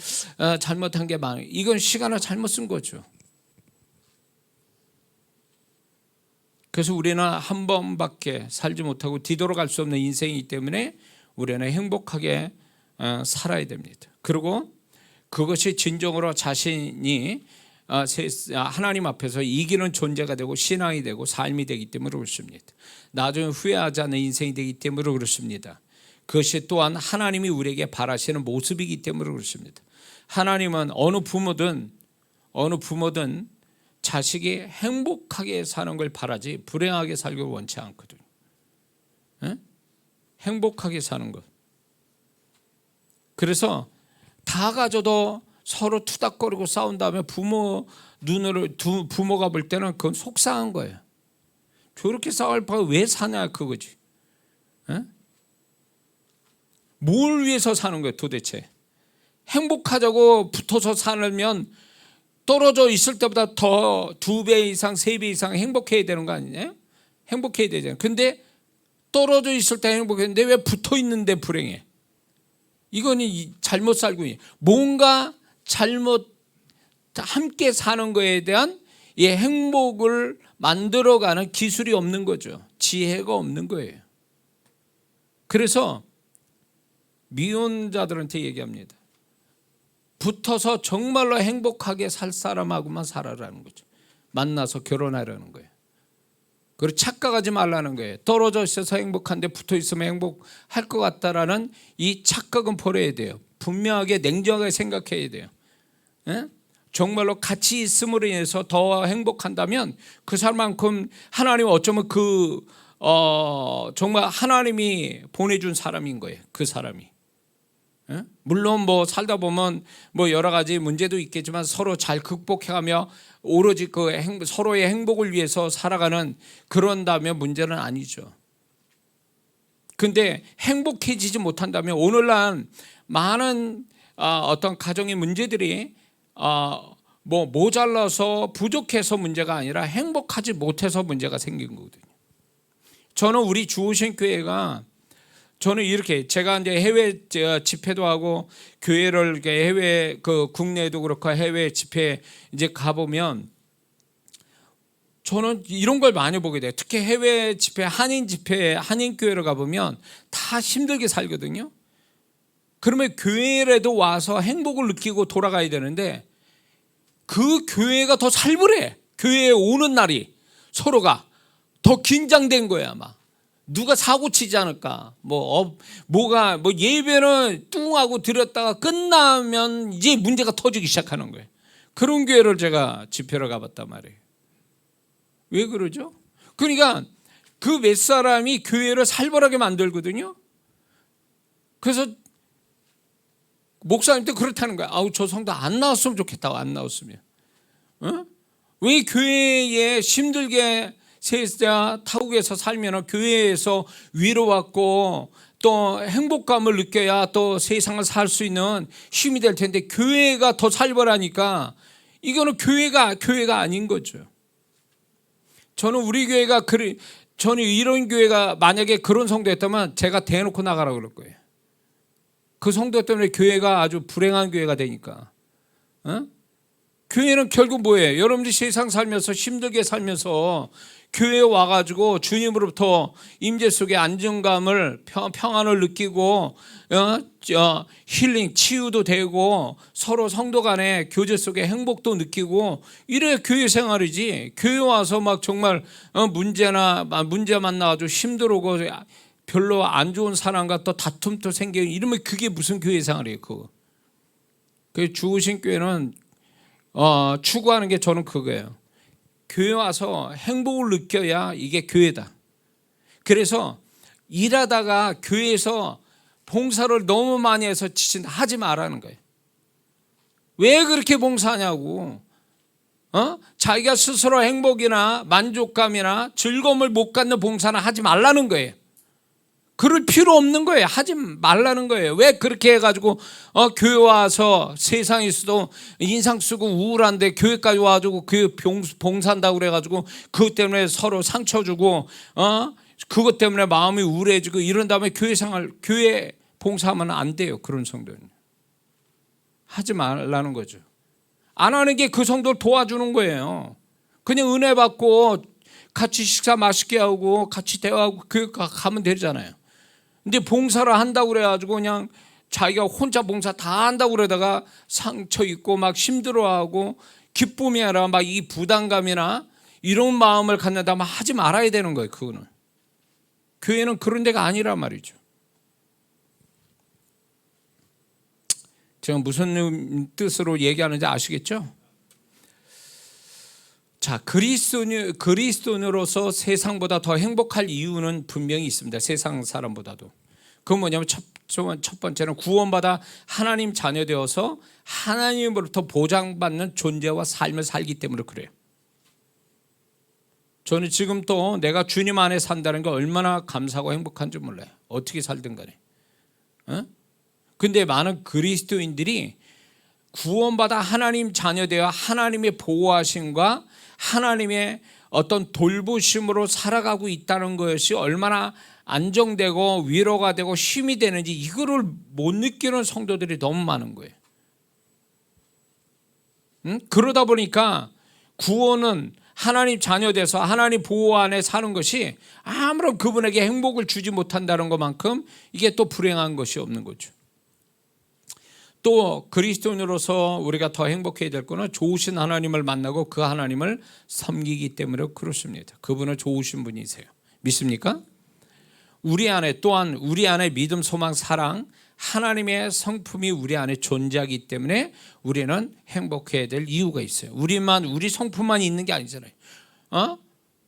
잘못한 게 많아. 이건 시간을 잘못 쓴 거죠. 그래서 우리는 한 번밖에 살지 못하고 뒤돌아갈 수 없는 인생이기 때문에 우리는 행복하게 살아야 됩니다. 그리고 그것이 진정으로 자신이 하나님 앞에서 이기는 존재가 되고 신앙이 되고 삶이 되기 때문에 그렇습니다. 나중에 후회하지 않는 인생이 되기 때문에 그렇습니다. 그것이 또한 하나님이 우리에게 바라시는 모습이기 때문에 그렇습니다. 하나님은 어느 부모든 자식이 행복하게 사는 걸 바라지 불행하게 살길 원치 않거든요. 행복하게 사는 것. 그래서 다 가져도 서로 투닥거리고 싸운 다음에 부모가 볼 때는 그건 속상한 거예요. 저렇게 싸울 바에 왜 사냐 그거지. 뭘 위해서 사는 거예요 도대체. 행복하자고 붙어서 살면 떨어져 있을 때보다 더 2배 이상 3배 이상 행복해야 되는 거 아니냐. 행복해야 되잖아요. 근데 떨어져 있을 때 행복했는데 왜 붙어 있는데 불행해. 이거는 잘못 살고 있는, 뭔가 잘못 함께 사는 거에 대한 이 행복을 만들어가는 기술이 없는 거죠. 지혜가 없는 거예요. 그래서 미혼자들한테 얘기합니다. 붙어서 정말로 행복하게 살 사람하고만 살아라는 거죠. 만나서 결혼하라는 거예요. 그리고 착각하지 말라는 거예요. 떨어져 있어서 행복한데 붙어 있으면 행복할 것 같다라는 이 착각은 버려야 돼요. 분명하게 냉정하게 생각해야 돼요. 정말로 같이 있음으로 인해서 더 행복한다면 그 사람만큼 하나님은 어쩌면 정말 하나님이 보내준 사람인 거예요. 그 사람이. 물론 살다 보면 여러 가지 문제도 있겠지만 서로 잘 극복해가며 오로지 서로의 행복을 위해서 살아가는 그런다면 문제는 아니죠. 근데 행복해지지 못한다면 오늘날 많은 어떤 가정의 문제들이 모자라서 부족해서 문제가 아니라 행복하지 못해서 문제가 생긴 거거든요. 저는 우리 주오신 교회가 저는 이렇게 제가 이제 해외 집회도 하고 교회를 해외 국내에도 그렇고 해외 집회 이제 가보면 저는 이런 걸 많이 보게 돼요. 특히 해외 집회, 한인 교회를 가보면 다 힘들게 살거든요. 그러면 교회라도 와서 행복을 느끼고 돌아가야 되는데 그 교회가 더 살벌해. 교회에 오는 날이 서로가 더 긴장된 거야 아마. 누가 사고 치지 않을까? 예배는 뚱하고 드렸다가 끝나면 이제 문제가 터지기 시작하는 거예요. 그런 교회를 제가 집회를 가봤단 말이에요. 왜 그러죠? 그러니까 그 몇 사람이 교회를 살벌하게 만들거든요. 그래서 목사님도 그렇다는 거야. 아우, 저 성도 안 나왔으면 좋겠다고. 안 나왔으면. 어? 왜 교회에 힘들게 세자 타국에서 살면 교회에서 위로받고 또 행복감을 느껴야 또 세상을 살 수 있는 힘이 될 텐데 교회가 더 살벌하니까 이거는 교회가 아닌 거죠. 저는 우리 교회가 저는 이런 교회가 만약에 그런 성도였다면 제가 대놓고 나가라 그럴 거예요. 그 성도 때문에 교회가 아주 불행한 교회가 되니까. 어? 교회는 결국 뭐예요? 여러분들이 세상 살면서 힘들게 살면서 교회에 와가지고 주님으로부터 임재 속에 안정감을 평안을 느끼고 힐링 치유도 되고 서로 성도 간의 교제 속에 행복도 느끼고 이래 교회 생활이지. 교회 와서 막 정말 문제만 나가지고 힘들고 별로 안 좋은 사람과 또 다툼도 생기고 이러면 그게 무슨 교회 생활이에요? 그 죽으신 교회는 추구하는 게 저는 그거예요. 교회 와서 행복을 느껴야 이게 교회다. 그래서 일하다가 교회에서 봉사를 너무 많이 해서 지친다 하지 말라는 거예요. 왜 그렇게 봉사하냐고. 자기가 스스로 행복이나 만족감이나 즐거움을 못 갖는 봉사는 하지 말라는 거예요. 그럴 필요 없는 거예요. 하지 말라는 거예요. 왜 그렇게 해가지고 교회 와서 세상에서도 인상 쓰고 우울한데 교회까지 와가지고 교회 봉사한다고 그래가지고 그것 때문에 서로 상처 주고 그것 때문에 마음이 우울해지고 이런 다음에 교회 봉사하면 안 돼요. 그런 성도는 하지 말라는 거죠. 안 하는 게 그 성도를 도와주는 거예요. 그냥 은혜 받고 같이 식사 맛있게 하고 같이 대화하고 교회 가면 되잖아요. 근데 봉사를 한다고 그래가지고 그냥 자기가 혼자 봉사 다 한다고 그러다가 상처 있고 막 힘들어하고 기쁨이 아니라 막 이 부담감이나 이런 마음을 갖는다면 하지 말아야 되는 거예요. 그거는 교회는 그런 데가 아니란 말이죠. 제가 무슨 뜻으로 얘기하는지 아시겠죠? 자, 그리스도인으로서 세상보다 더 행복할 이유는 분명히 있습니다. 세상 사람보다도. 그건 뭐냐면 첫 번째는 구원받아 하나님 자녀 되어서 하나님으로부터 보장받는 존재와 삶을 살기 때문에 그래요. 저는 지금 또 내가 주님 안에 산다는 게 얼마나 감사하고 행복한지 몰라요. 어떻게 살든 간에. 근데 많은 그리스도인들이 구원받아 하나님 자녀 되어 하나님의 보호하심과 하나님의 어떤 돌보심으로 살아가고 있다는 것이 얼마나 안정되고 위로가 되고 힘이 되는지 이거를 못 느끼는 성도들이 너무 많은 거예요. 그러다 보니까 구원은 하나님 자녀 돼서 하나님 보호 안에 사는 것이 아무런 그분에게 행복을 주지 못한다는 것만큼 이게 또 불행한 것이 없는 거죠. 또 그리스도인으로서 우리가 더 행복해야 될 것은 좋으신 하나님을 만나고 그 하나님을 섬기기 때문에 그렇습니다. 그분은 좋으신 분이세요. 믿습니까? 우리 안에 또한 우리 안에 믿음, 소망, 사랑 하나님의 성품이 우리 안에 존재하기 때문에 우리는 행복해야 될 이유가 있어요. 우리 성품만 있는 게 아니잖아요.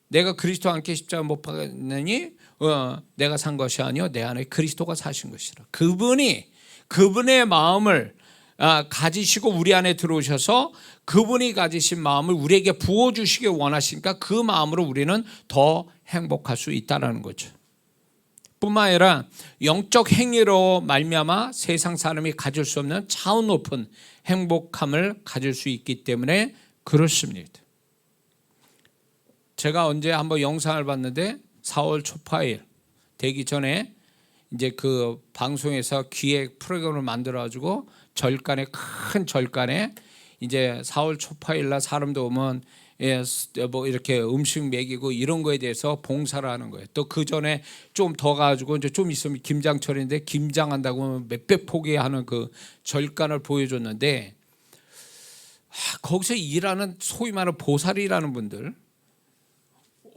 내가 그리스도와 함께 십자가 못 박았느니 내가 산 것이 아니요 내 안에 그리스도가 사신 것이라. 그분의 마음을 가지시고 우리 안에 들어오셔서 그분이 가지신 마음을 우리에게 부어주시기 원하시니까 그 마음으로 우리는 더 행복할 수 있다는 거죠. 뿐만 아니라 영적 행위로 말미암아 세상 사람이 가질 수 없는 차원 높은 행복함을 가질 수 있기 때문에 그렇습니다. 제가 언제 한번 영상을 봤는데 4월 초파일 되기 전에 이제 그 방송에서 기획 프로그램을 만들어가지고 큰 절간에 이제 4월 초파일 날 사람도 오면 뭐 이렇게 음식 먹이고 이런 거에 대해서 봉사를 하는 거예요. 또 그 전에 좀 더 가지고 이제 좀 있으면 김장철인데 김장한다고 몇백 포기 하는 그 절간을 보여줬는데 거기서 일하는 소위 말하는 보살이라는 분들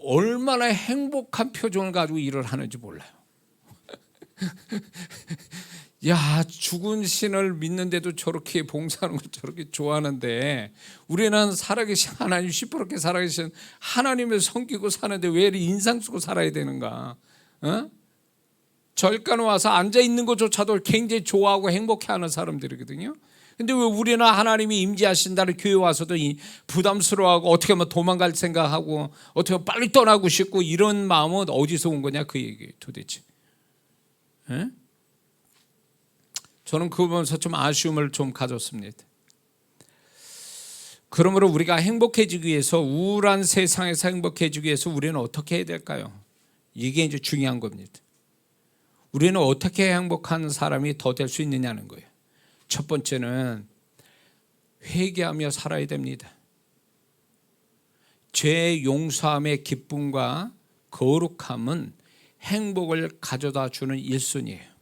얼마나 행복한 표정을 가지고 일을 하는지 몰라요. 야, 죽은 신을 믿는데도 저렇게 봉사하는 걸 저렇게 좋아하는데 우리는 살아계신 하나님, 시퍼렇게 살아계신 하나님을 섬기고 사는데 왜 이렇게 인상 쓰고 살아야 되는가? 어? 절간 와서 앉아있는 것조차도 굉장히 좋아하고 행복해하는 사람들이거든요. 근데 왜 우리는 하나님이 임재하신다는 교회 와서도 부담스러워하고 어떻게 하면 도망갈 생각하고 어떻게 하면 빨리 떠나고 싶고 이런 마음은 어디서 온 거냐 그 얘기 도대체. 에? 저는 그거 보면서 좀 아쉬움을 좀 가졌습니다. 그러므로 우리가 행복해지기 위해서, 우울한 세상에서 행복해지기 위해서 우리는 어떻게 해야 될까요? 이게 이제 중요한 겁니다. 우리는 어떻게 행복한 사람이 더 될 수 있느냐는 거예요. 첫 번째는 회개하며 살아야 됩니다. 죄 용서함의 기쁨과 거룩함은 행복을 가져다 주는 1순위예요.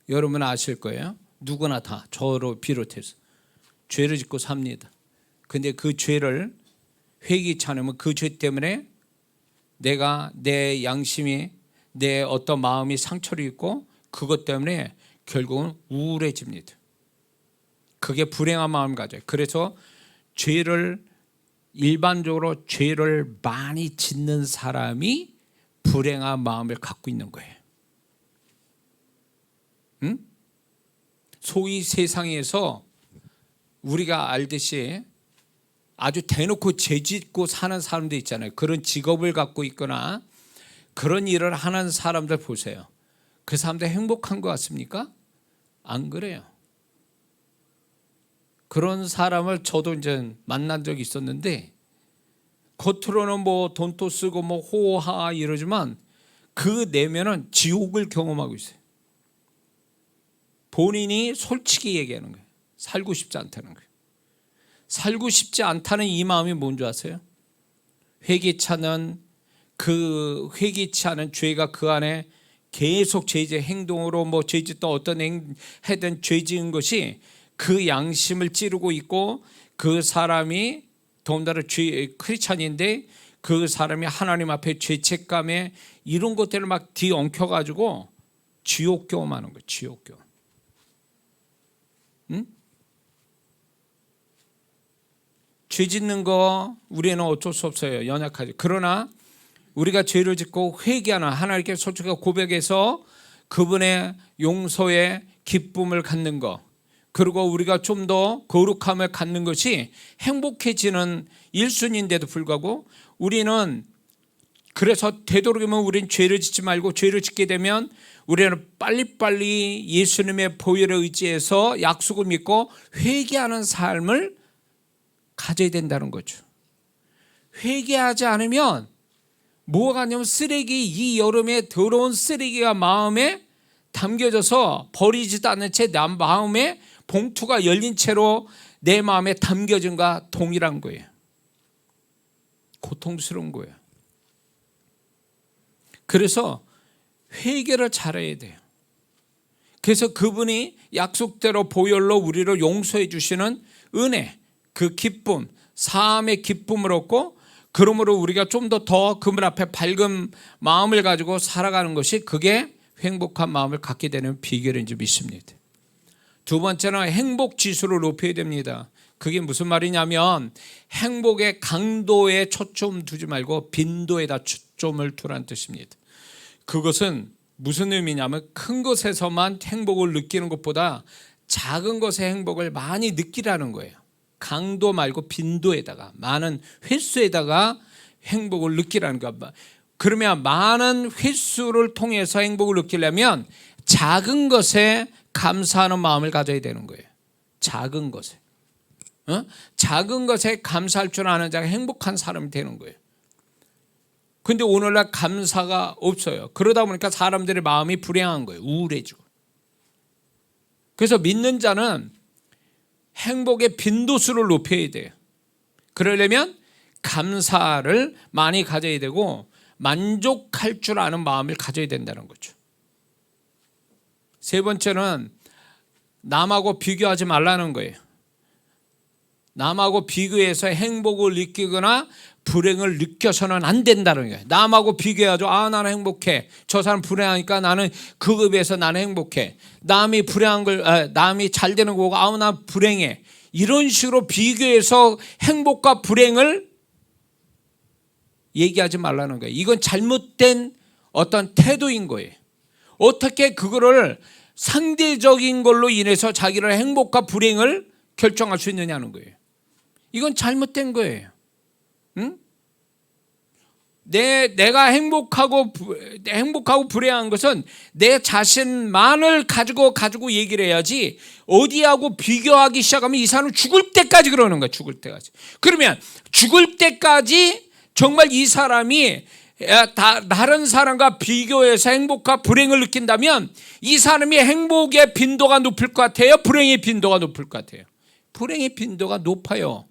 여러분 아실 거예요. 누구나 다 저로 비롯해서 죄를 짓고 삽니다. 근데 그 죄를 회개치 않으면 그 죄 때문에 내 양심이, 내 어떤 마음이 상처를 입고 그것 때문에 결국은 우울해집니다. 그게 불행한 마음을 가져요. 그래서 일반적으로 죄를 많이 짓는 사람이 불행한 마음을 갖고 있는 거예요. 응? 소위 세상에서 우리가 알듯이 아주 대놓고 죄 짓고 사는 사람들 있잖아요. 그런 직업을 갖고 있거나 그런 일을 하는 사람들 보세요. 그 사람들 행복한 것 같습니까? 안 그래요. 그런 사람을 저도 이제 만난 적이 있었는데 겉으로는 뭐 돈도 쓰고 뭐 호하 이러지만 그 내면은 지옥을 경험하고 있어요. 본인이 솔직히 얘기하는 거예요. 살고 싶지 않다는 거예요. 살고 싶지 않다는 이 마음이 뭔지 아세요? 회개치 않은 죄가 그 안에 계속 죄의 행동으로 뭐 죄짓던 어떤 해든 죄 지은 것이 그 양심을 찌르고 있고, 그 사람이 더군다나 크리스찬인데 그 사람이 하나님 앞에 죄책감에 이런 것들을 막 뒤엉켜가지고 지옥 경험하는 거예요. 지옥 경험. 응? 죄 짓는 거 우리는 어쩔 수 없어요. 연약하죠. 그러나 우리가 죄를 짓고 회개하는, 하나님께 솔직하게 고백해서 그분의 용서의 기쁨을 갖는 것, 그리고 우리가 좀 더 거룩함을 갖는 것이 행복해지는 1순위인데도 불구하고 우리는, 그래서 되도록이면 우리는 죄를 짓지 말고, 죄를 짓게 되면 우리는 빨리빨리 예수님의 보혈을 의지해서 약속을 믿고 회개하는 삶을 가져야 된다는 거죠. 회개하지 않으면 뭐가 아니면 쓰레기, 이 여름에 더러운 쓰레기가 마음에 담겨져서 버리지도 않는 채 내 마음에 봉투가 열린 채로 내 마음에 담겨진 것과 동일한 거예요. 고통스러운 거예요. 그래서 회개를 잘해야 돼요. 그래서 그분이 약속대로 보혈로 우리를 용서해 주시는 은혜, 그 기쁨, 사함의 기쁨을 얻고, 그러므로 우리가 좀 더 그분 앞에 밝은 마음을 가지고 살아가는 것이, 그게 행복한 마음을 갖게 되는 비결인 줄 믿습니다. 두 번째는 행복 지수를 높여야 됩니다. 그게 무슨 말이냐면 행복의 강도에 초점 두지 말고 빈도에다 초점을 두라는 뜻입니다. 그것은 무슨 의미냐면 큰 것에서만 행복을 느끼는 것보다 작은 것의 행복을 많이 느끼라는 거예요. 강도 말고 빈도에다가, 많은 횟수에다가 행복을 느끼라는 거야. 그러면 많은 횟수를 통해서 행복을 느끼려면 작은 것에 감사하는 마음을 가져야 되는 거예요. 작은 것에. 작은 것에 감사할 줄 아는 자가 행복한 사람이 되는 거예요. 근데 오늘날 감사가 없어요. 그러다 보니까 사람들의 마음이 불행한 거예요. 우울해지고. 그래서 믿는 자는 행복의 빈도수를 높여야 돼요. 그러려면 감사를 많이 가져야 되고 만족할 줄 아는 마음을 가져야 된다는 거죠. 세 번째는 남하고 비교하지 말라는 거예요. 남하고 비교해서 행복을 느끼거나 불행을 느껴서는 안 된다는 거예요. 남하고 비교해가지고 나는 행복해. 저 사람 불행하니까 나는 그거에 비해서 나는 행복해. 남이 불행한 걸 남이 잘 되는 거 보고 나 불행해. 이런 식으로 비교해서 행복과 불행을 얘기하지 말라는 거예요. 이건 잘못된 어떤 태도인 거예요. 어떻게 그거를 상대적인 걸로 인해서 자기를 행복과 불행을 결정할 수 있느냐는 거예요. 이건 잘못된 거예요. 응? 내가 행복하고 불행한 것은 내 자신만을 가지고 얘기를 해야지, 어디하고 비교하기 시작하면 이 사람은 죽을 때까지 그러는 거야. 죽을 때까지. 그러면 죽을 때까지 정말 이 사람이 다른 사람과 비교해서 행복과 불행을 느낀다면 이 사람이 행복의 빈도가 높을 것 같아요? 불행의 빈도가 높을 것 같아요? 불행의 빈도가 높아요.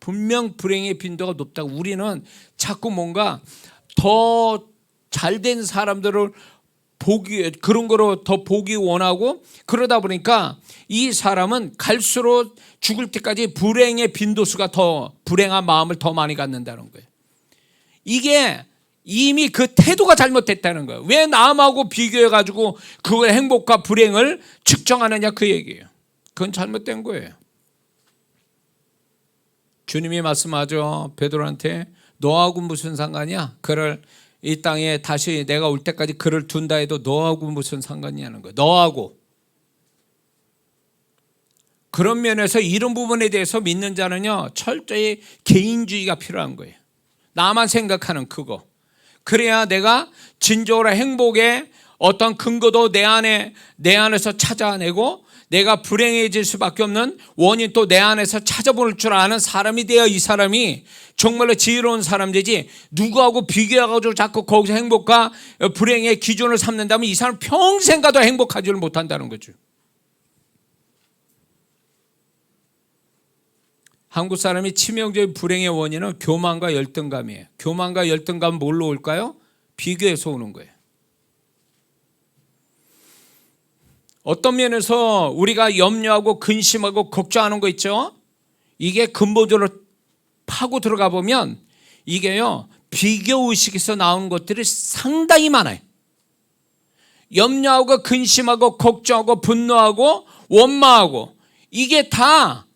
분명 불행의 빈도가 높다고. 우리는 자꾸 뭔가 더 잘된 사람들을 그런 거로 더 보기 원하고, 그러다 보니까 이 사람은 갈수록 죽을 때까지 불행의 빈도수가 더, 불행한 마음을 더 많이 갖는다는 거예요. 이게 이미 그 태도가 잘못됐다는 거예요. 왜 남하고 비교해가지고 그 행복과 불행을 측정하느냐, 그 얘기예요. 그건 잘못된 거예요. 주님이 말씀하죠. 베드로한테 너하고 무슨 상관이야? 그를 이 땅에 다시 내가 올 때까지 그를 둔다 해도 너하고 무슨 상관이냐는 거예요. 너하고. 그런 면에서 이런 부분에 대해서 믿는 자는요, 철저히 개인주의가 필요한 거예요. 나만 생각하는 그거. 그래야 내가 진정으로 행복의 어떤 근거도 내 안에서 찾아내고, 내가 불행해질 수밖에 없는 원인 또 내 안에서 찾아볼 줄 아는 사람이 되어 이 사람이 정말로 지혜로운 사람 되지, 누구하고 비교해가지고 자꾸 거기서 행복과 불행의 기준을 삼는다면 이 사람 평생 가도 행복하지를 못한다는 거죠. 한국 사람이 치명적인 불행의 원인은 교만과 열등감이에요. 교만과 열등감은 뭘로 올까요? 비교해서 오는 거예요. 어떤 면에서 우리가 염려하고 근심하고 걱정하는 거 있죠? 이게 근본적으로 파고 들어가 보면 이게요, 비교의식에서 나온 것들이 상당히 많아요. 염려하고 근심하고 걱정하고 분노하고 원망하고, 이게 다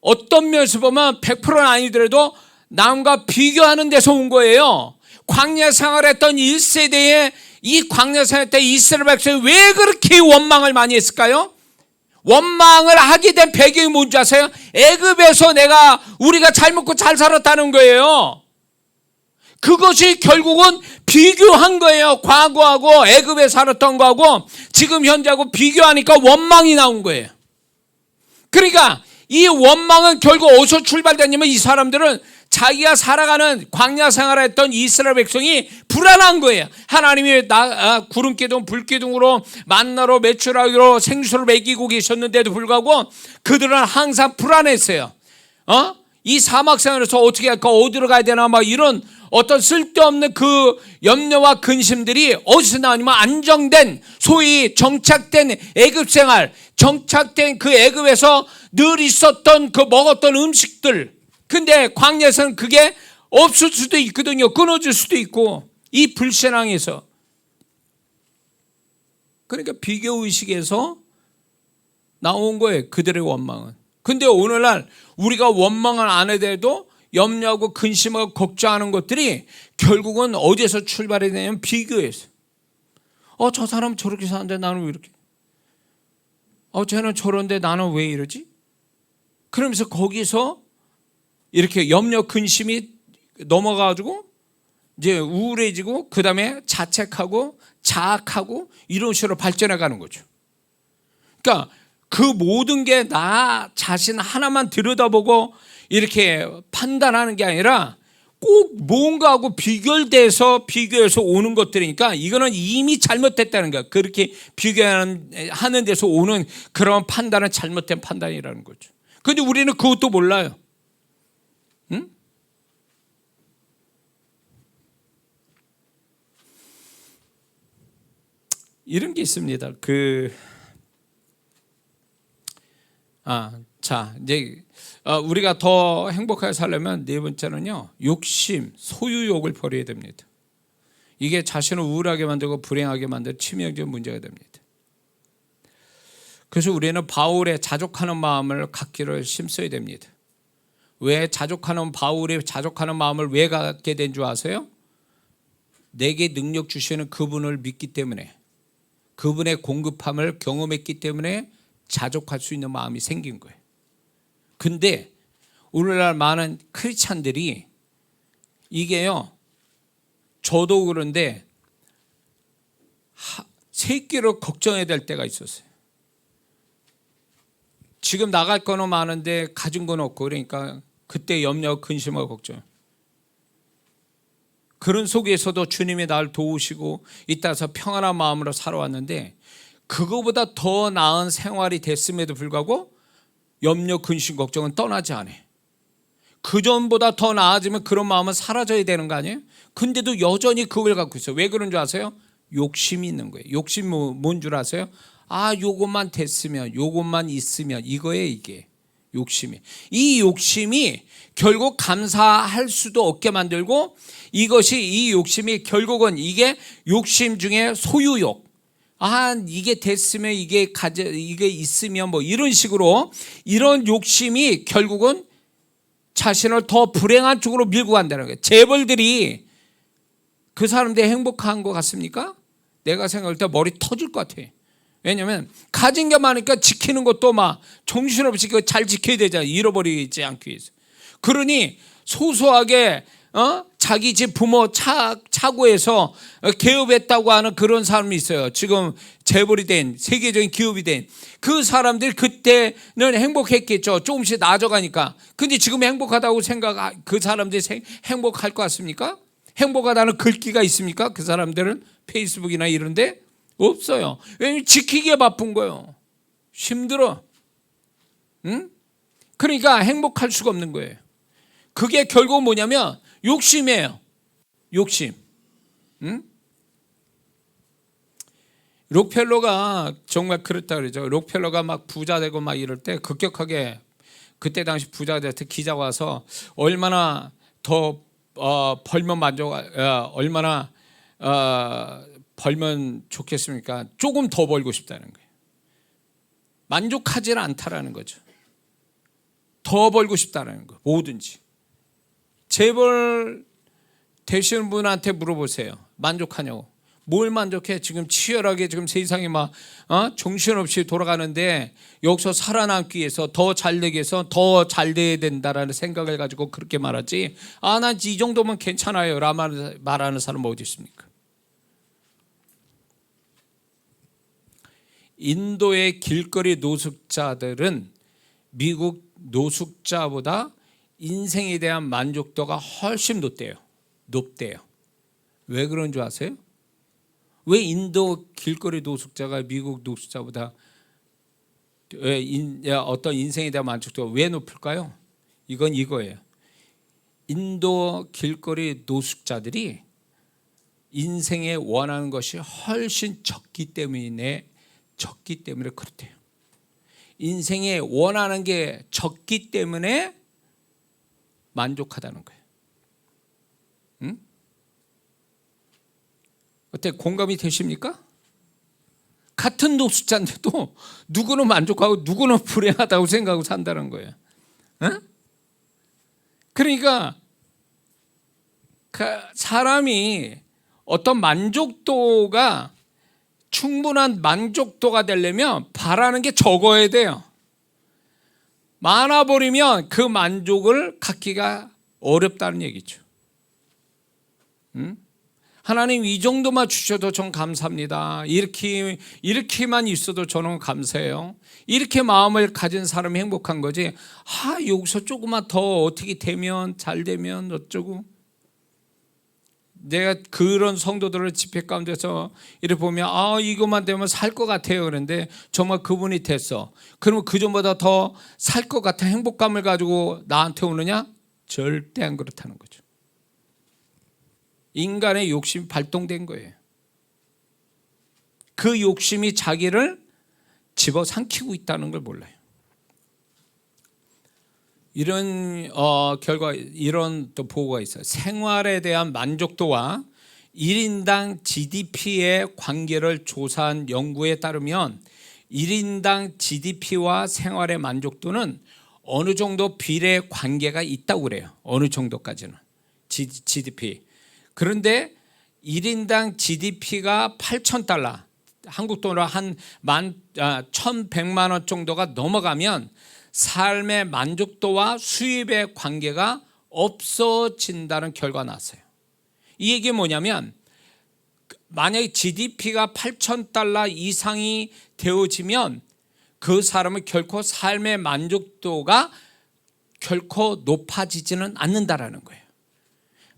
어떤 면에서 보면 100%는 아니더라도 남과 비교하는 데서 온 거예요. 광야 생활했던 1세대에 이 광야 생활 때 이스라엘 백성이 왜 그렇게 원망을 많이 했을까요? 원망을 하게 된 배경이 뭔지 아세요? 애굽에서 우리가 잘 먹고 잘 살았다는 거예요. 그것이 결국은 비교한 거예요. 과거하고 애굽에 살았던 거하고 지금 현재하고 비교하니까 원망이 나온 거예요. 그러니까 이 원망은 결국 어디서 출발됐냐면, 이 사람들은 자기가 살아가는 광야 생활했던 이스라엘 백성이 불안한 거예요. 하나님이 구름기둥 불기둥으로 만나로 메추라기로 생수를 먹이고 계셨는데도 불구하고 그들은 항상 불안했어요. 이 사막 생활에서 어떻게 할까, 어디로 가야 되나, 막 이런 어떤 쓸데없는 그 염려와 근심들이 어디서 나오냐면, 안정된 소위 정착된 애굽 생활, 정착된 그 애굽에서 늘 있었던 그 먹었던 음식들. 근데 광야에서는 그게 없을 수도 있거든요. 끊어질 수도 있고, 이 불신앙에서. 그러니까 비교의식에서 나온 거예요, 그들의 원망은. 근데 오늘날 우리가 원망을 안 해도 염려하고 근심하고 걱정하는 것들이 결국은 어디에서 출발이 되냐면 비교에서. 저 사람은 저렇게 사는데 나는 왜 이렇게, 쟤는 저런데 나는 왜 이러지? 그러면서 거기서 이렇게 염려 근심이 넘어가지고 이제 우울해지고, 그 다음에 자책하고 자학하고 이런 식으로 발전해 가는 거죠. 그러니까 그 모든 게 나 자신 하나만 들여다보고 이렇게 판단하는 게 아니라 꼭 뭔가하고 비교해서 오는 것들이니까 이거는 이미 잘못됐다는 거야. 그렇게 비교하는 데서 오는 그런 판단은 잘못된 판단이라는 거죠. 그런데 우리는 그것도 몰라요. 응? 이런 게 있습니다. 자, 이제 우리가 더 행복하게 살려면 네 번째는요, 욕심, 소유욕을 버려야 됩니다. 이게 자신을 우울하게 만들고 불행하게 만드는 치명적인 문제가 됩니다. 그래서 우리는 바울의 자족하는 마음을 갖기를 힘써야 됩니다. 왜 바울의 자족하는 마음을 왜 갖게 된 줄 아세요? 내게 능력 주시는 그분을 믿기 때문에, 그분의 공급함을 경험했기 때문에 자족할 수 있는 마음이 생긴 거예요. 근데 오늘날 많은 크리스찬들이 이게요, 저도 그런데 새끼로 걱정해야 될 때가 있었어요. 지금 나갈 거는 많은데 가진 건 없고, 그러니까 그때 염려, 근심하고 걱정. 그런 속에서도 주님이 나를 도우시고 이따서 평안한 마음으로 살아왔는데, 그거보다 더 나은 생활이 됐음에도 불구하고 염려, 근심, 걱정은 떠나지 않아요. 그 전보다 더 나아지면 그런 마음은 사라져야 되는 거 아니에요? 근데도 여전히 그걸 갖고 있어요. 왜 그런 줄 아세요? 욕심이 있는 거예요. 욕심이 뭔 줄 아세요? 요것만 됐으면, 요것만 있으면, 이거예요. 이게 욕심이. 이 욕심이 결국 감사할 수도 없게 만들고, 이 욕심이 결국은 이게 욕심 중에 소유욕, 이게 됐으면, 이게 있으면, 뭐 이런 식으로, 이런 욕심이 결국은 자신을 더 불행한 쪽으로 밀고 간다는 거예요. 재벌들이 그 사람들이 행복한 것 같습니까? 내가 생각할 때 머리 터질 것 같아. 왜냐하면 가진 게 많으니까 지키는 것도 막 정신없이 잘 지켜야 되잖아요. 잃어버리지 않기 위해서. 그러니 소소하게 자기 집 부모 차고에서 개업했다고 하는 그런 사람이 있어요. 지금 재벌이 된, 세계적인 기업이 된 그 사람들, 그때는 행복했겠죠. 조금씩 나아져가니까. 근데 지금 행복하다고 그 사람들이 행복할 것 같습니까? 행복하다는 글귀가 있습니까? 그 사람들은 페이스북이나 이런데 없어요. 왜냐면 지키기에 바쁜 거예요. 힘들어. 응? 그러니까 행복할 수가 없는 거예요. 그게 결국 뭐냐면 욕심이에요. 욕심. 응? 록펠러가 정말 그렇다 그러죠. 록펠러가 막 부자 되고 막 이럴 때 급격하게, 그때 당시 부자가 될 때 기자가 와서 얼마나 더 벌면 얼마나 벌면 좋겠습니까? 조금 더 벌고 싶다는 거예요. 만족하지는 않다라는 거죠. 더 벌고 싶다는 거, 뭐든지. 재벌 되시는 분한테 물어보세요. 만족하냐고. 뭘 만족해? 지금 치열하게 지금 세상이 막 정신없이 돌아가는데, 여기서 살아남기 위해서, 더 잘 되기 위해서 더 잘 돼야 된다라는 생각을 가지고 그렇게 말하지, 난 이 정도면 괜찮아요 라고 말하는 사람은 어디 있습니까? 인도의 길거리 노숙자들은 미국 노숙자보다 인생에 대한 만족도가 훨씬 높대요. 왜 그런 줄 아세요? 왜 인도 길거리 노숙자가 미국 노숙자보다 어떤 인생에 대한 만족도가 왜 높을까요? 이건 이거예요. 인도 길거리 노숙자들이 인생에 원하는 것이 훨씬 적기 때문에 그렇대요. 인생에 원하는 게 적기 때문에 만족하다는 거예요. 응? 어때, 공감이 되십니까? 같은 노숙자인데도 누구는 만족하고 누구는 불행하다고 생각하고 산다는 거예요. 응? 그러니까 사람이 어떤 만족도가, 충분한 만족도가 되려면 바라는 게 적어야 돼요. 많아버리면 그 만족을 갖기가 어렵다는 얘기죠. 응? 하나님 이 정도만 주셔도 전 감사합니다. 이렇게만 있어도 저는 감사해요. 이렇게 마음을 가진 사람이 행복한 거지, 여기서 조금만 더 어떻게 되면, 잘 되면 어쩌고. 내가 그런 성도들을 집회 가운데서 이렇게 보면 이것만 되면 살 것 같아요. 그런데 정말 그분이 됐어. 그러면 그 전보다 더 살 것 같은 행복감을 가지고 나한테 오느냐? 절대 안 그렇다는 거죠. 인간의 욕심이 발동된 거예요. 그 욕심이 자기를 집어삼키고 있다는 걸 몰라요. 이런 결과, 이런 또 보고가 있어요. 생활에 대한 만족도와 1인당 GDP의 관계를 조사한 연구에 따르면 1인당 GDP와 생활의 만족도는 어느 정도 비례 관계가 있다고 그래요. 어느 정도까지는 GDP. 그런데 1인당 GDP가 8,000달러, 한국 돈으로 한 1,100만 원 정도가 넘어가면 삶의 만족도와 수입의 관계가 없어진다는 결과가 나왔어요. 이 얘기 뭐냐면, 만약에 GDP가 8,000달러 이상이 되어지면 그 사람은 결코 삶의 만족도가 결코 높아지지는 않는다라는 거예요.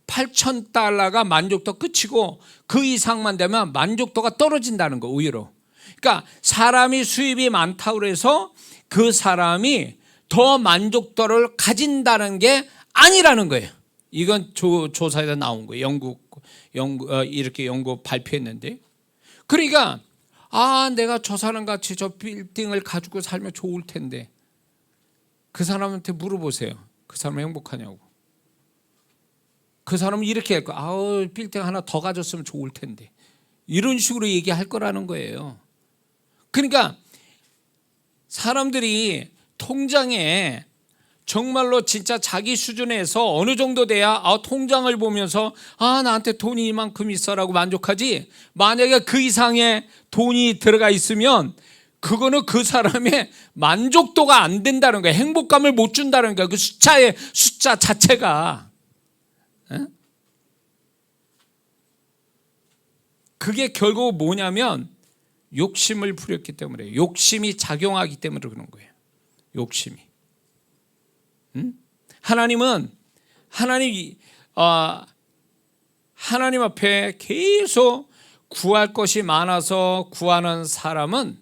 8,000달러가 만족도 끝이고 그 이상만 되면 만족도가 떨어진다는 거, 오히려. 그러니까 사람이 수입이 많다고 해서 그 사람이 더 만족도를 가진다는 게 아니라는 거예요. 이건 조사에서 나온 거예요. 이렇게 연구 발표했는데. 그러니까 내가 저 사람 같이 저 빌딩을 가지고 살면 좋을 텐데, 그 사람한테 물어보세요. 그 사람 행복하냐고. 그 사람은 이렇게 할 거야. 빌딩 하나 더 가졌으면 좋을 텐데. 이런 식으로 얘기할 거라는 거예요. 그러니까 사람들이 통장에 정말로 진짜 자기 수준에서 어느 정도 돼야 통장을 보면서 나한테 돈이 이만큼 있어라고 만족하지, 만약에 그 이상의 돈이 들어가 있으면 그거는 그 사람의 만족도가 안 된다는 거예요. 행복감을 못 준다는 거예요. 그 숫자 자체가. 그게 결국 뭐냐면 욕심을 부렸기 때문에, 욕심이 작용하기 때문에 그런 거예요. 욕심이. 하나님 앞에 계속 구할 것이 많아서 구하는 사람은,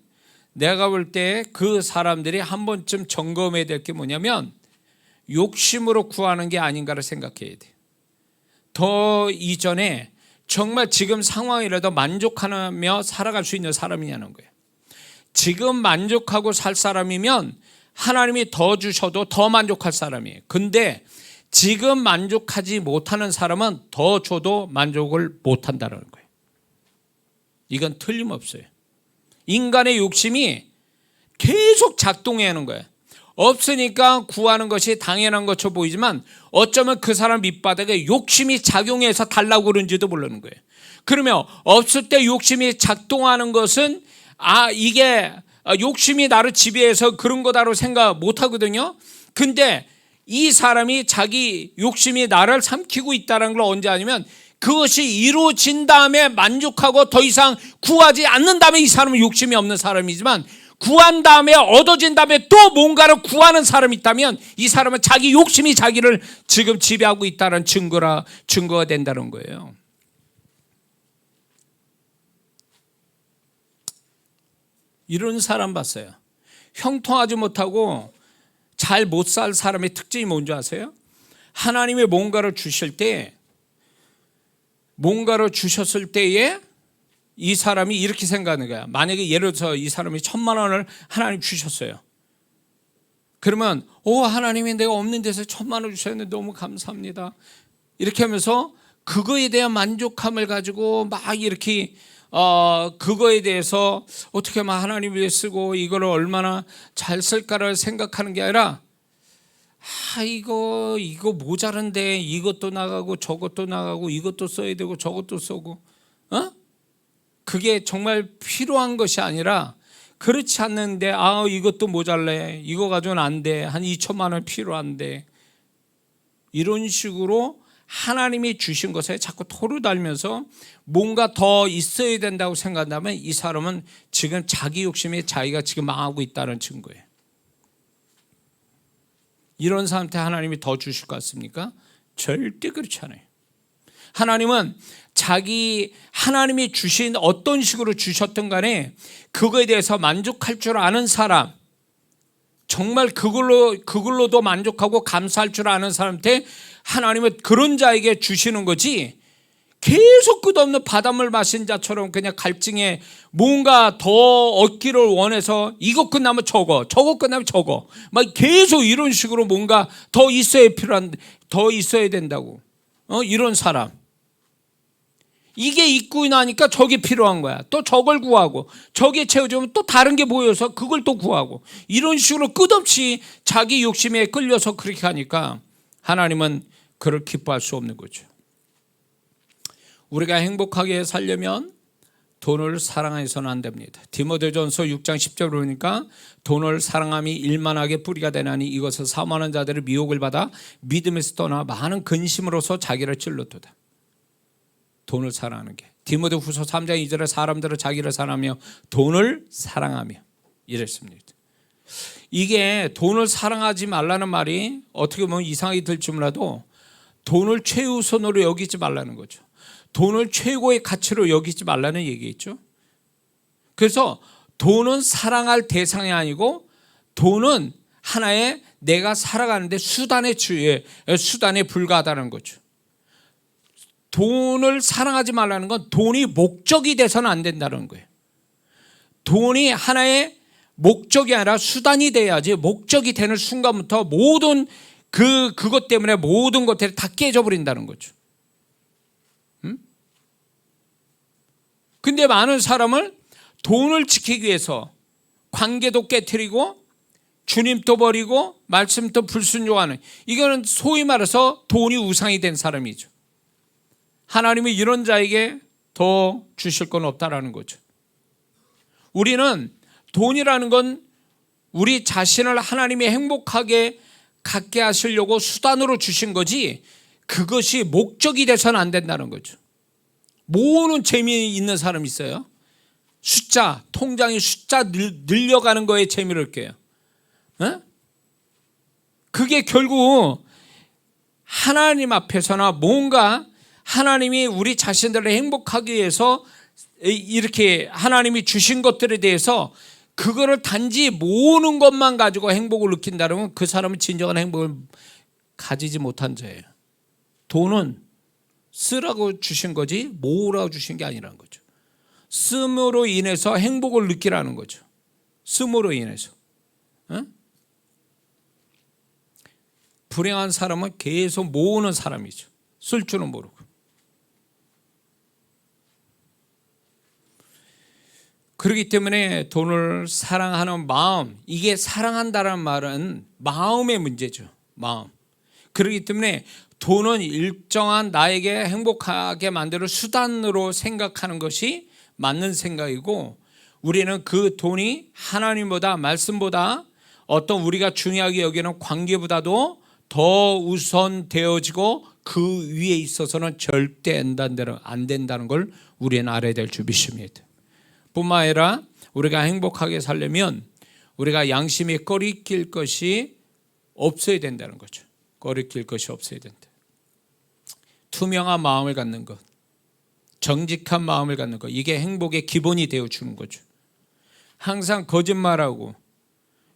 내가 볼 때 그 사람들이 한 번쯤 점검해야 될 게 뭐냐면 욕심으로 구하는 게 아닌가를 생각해야 돼. 더 이전에 정말 지금 상황이라도 만족하며 살아갈 수 있는 사람이냐는 거예요. 지금 만족하고 살 사람이면 하나님이 더 주셔도 더 만족할 사람이에요. 근데 지금 만족하지 못하는 사람은 더 줘도 만족을 못한다는 거예요. 이건 틀림없어요. 인간의 욕심이 계속 작동해야 하는 거예요. 없으니까 구하는 것이 당연한 것처럼 보이지만 어쩌면 그 사람 밑바닥에 욕심이 작용해서 달라고 그런지도 모르는 거예요. 그러면 없을 때 욕심이 작동하는 것은 이게 욕심이 나를 지배해서 그런 거다로 생각 못 하거든요. 근데 이 사람이 자기 욕심이 나를 삼키고 있다는 걸 언제 아니면 그것이 이루어진 다음에 만족하고 더 이상 구하지 않는 다음에 이 사람은 욕심이 없는 사람이지만, 구한 다음에 얻어진 다음에 또 뭔가를 구하는 사람이 있다면 이 사람은 자기 욕심이 자기를 지금 지배하고 있다는 증거가 된다는 거예요. 이런 사람 봤어요. 형통하지 못하고 잘 못 살 사람의 특징이 뭔지 아세요? 하나님이 뭔가를 주셨을 때에 이 사람이 이렇게 생각하는 거야. 만약에 예를 들어서 이 사람이 1,000만 원을 하나님 주셨어요. 그러면 하나님이 내가 없는 데서 1,000만 원 주셨는데 너무 감사합니다. 이렇게 하면서 그거에 대한 만족함을 가지고 막 이렇게 그거에 대해서 어떻게 하면 하나님 위해 쓰고 이거를 얼마나 잘 쓸까를 생각하는 게 아니라 이거 모자른데 이것도 나가고 저것도 나가고 이것도 써야 되고 저것도 쓰고 그게 정말 필요한 것이 아니라, 그렇지 않는데 이것도 모자래, 이거 가지고는 안 돼, 한 2,000만 원 필요한데, 이런 식으로 하나님이 주신 것에 자꾸 토를 달면서 뭔가 더 있어야 된다고 생각한다면 이 사람은 지금 자기 욕심에 자기가 지금 망하고 있다는 증거예요. 이런 사람한테 하나님이 더 주실 것 같습니까? 절대 그렇지 않아요. 하나님은 하나님이 주신 어떤 식으로 주셨든 간에 그거에 대해서 만족할 줄 아는 사람, 정말 그걸로도 만족하고 감사할 줄 아는 사람한테 하나님은 그런 자에게 주시는 거지, 계속 끝없는 바닷물 마신 자처럼 그냥 갈증에 뭔가 더 얻기를 원해서 이거 끝나면 저거, 저거 끝나면 저거, 막 계속 이런 식으로 뭔가 더 있어야 된다고. 이런 사람. 이게 있고 나니까 저게 필요한 거야. 또 저걸 구하고, 저게 채워주면 또 다른 게 보여서 그걸 또 구하고, 이런 식으로 끝없이 자기 욕심에 끌려서 그렇게 하니까 하나님은 그를 기뻐할 수 없는 거죠. 우리가 행복하게 살려면 돈을 사랑해서는 안 됩니다. 디모데전서 6장 10절 보니까 돈을 사랑함이 일만하게 뿌리가 되나니 이것을 사모하는 자들의 미혹을 받아 믿음에서 떠나 많은 근심으로서 자기를 찔렀도다. 돈을 사랑하는 게. 디모데후서 3장 2절에 사람들은 자기를 사랑하며 돈을 사랑하며 이랬습니다. 이게 돈을 사랑하지 말라는 말이 어떻게 보면 이상하게 들지 몰라도 돈을 최우선으로 여기지 말라는 거죠. 돈을 최고의 가치로 여기지 말라는 얘기겠죠. 그래서 돈은 사랑할 대상이 아니고 돈은 하나의 내가 살아가는데 수단에 불과하다는 거죠. 돈을 사랑하지 말라는 건 돈이 목적이 돼서는 안 된다는 거예요. 돈이 하나의 목적이 아니라 수단이 돼야지, 목적이 되는 순간부터 모든 그것 때문에 모든 것들이 다 깨져버린다는 거죠. 근데 많은 사람을 돈을 지키기 위해서 관계도 깨트리고 주님도 버리고 말씀도 불순종하는, 이거는 소위 말해서 돈이 우상이 된 사람이죠. 하나님이 이런 자에게 더 주실 건 없다라는 거죠. 우리는 돈이라는 건 우리 자신을 하나님이 행복하게 갖게 하시려고 수단으로 주신 거지, 그것이 목적이 돼서는 안 된다는 거죠. 모으는 재미있는 사람 있어요. 통장의 숫자 늘려가는 거에 재미를 껴요. 그게 결국 하나님 앞에서나 뭔가 하나님이 우리 진들을 행복하기 위해서 이렇게 하나님이 주신 것들에 대해서 그거를 단지 모으는 것만 가지고 행복을 느낀다면 그 사람은 진정한 행복을 가지지 못한 자예요. 돈은 쓰라고 주신 거지 모으라고 주신 게 아니라는 거죠. 씀으로 인해서 행복을 느끼라는 거죠. 씀으로 인해서. 불행한 사람은 계속 모으는 사람이죠. 쓸 줄은 모르고. 그렇기 때문에 돈을 사랑하는 마음, 이게 사랑한다는 말은 마음의 문제죠. 마음. 그렇기 때문에 돈은 일정한 나에게 행복하게 만드는 수단으로 생각하는 것이 맞는 생각이고, 우리는 그 돈이 하나님보다, 말씀보다, 어떤 우리가 중요하게 여기는 관계보다도 더 우선되어지고 그 위에 있어서는 절대 안 된다는 걸 우리는 알아야 될 줄 믿습니다. 뿐만 아니라 우리가 행복하게 살려면 우리가 양심에 꺼리낄 것이 없어야 된다는 거죠. 꺼리낄 것이 없어야 된다. 투명한 마음을 갖는 것, 정직한 마음을 갖는 것, 이게 행복의 기본이 되어주는 거죠. 항상 거짓말하고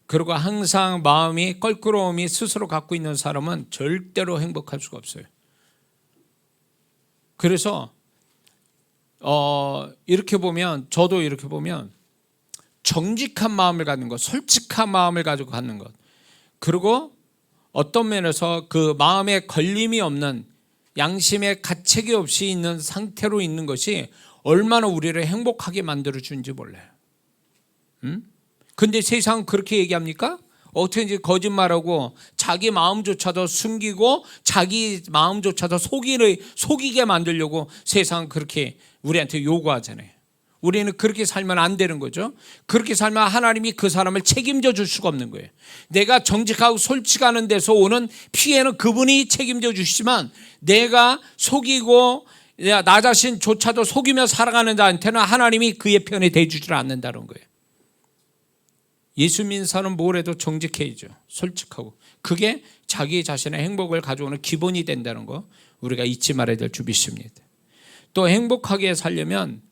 그리고 항상 마음이 껄끄러움이 스스로 갖고 있는 사람은 절대로 행복할 수가 없어요. 그래서 이렇게 보면, 저도 이렇게 보면 정직한 마음을 갖는 것, 솔직한 마음을 가지고 갖는 것, 그리고 어떤 면에서 그 마음에 걸림이 없는, 양심에 가책이 없이 있는 상태로 있는 것이 얼마나 우리를 행복하게 만들어주는지 몰라요. 근데 세상은 그렇게 얘기합니까? 어떻게든지 거짓말하고 자기 마음조차도 숨기고 자기 마음조차도 속이게 만들려고 세상은 그렇게 우리한테 요구하잖아요. 우리는 그렇게 살면 안 되는 거죠. 그렇게 살면 하나님이 그 사람을 책임져 줄 수가 없는 거예요. 내가 정직하고 솔직하는 데서 오는 피해는 그분이 책임져 주시지만, 내가 속이고 나 자신조차도 속이며 살아가는 자한테는 하나님이 그의 편에 대주질 않는다는 거예요. 예수 믿는 사람은 뭘 해도 정직해야죠. 솔직하고. 그게 자기 자신의 행복을 가져오는 기본이 된다는 거 우리가 잊지 말아야 될 줄 믿습니다. 또 행복하게 살려면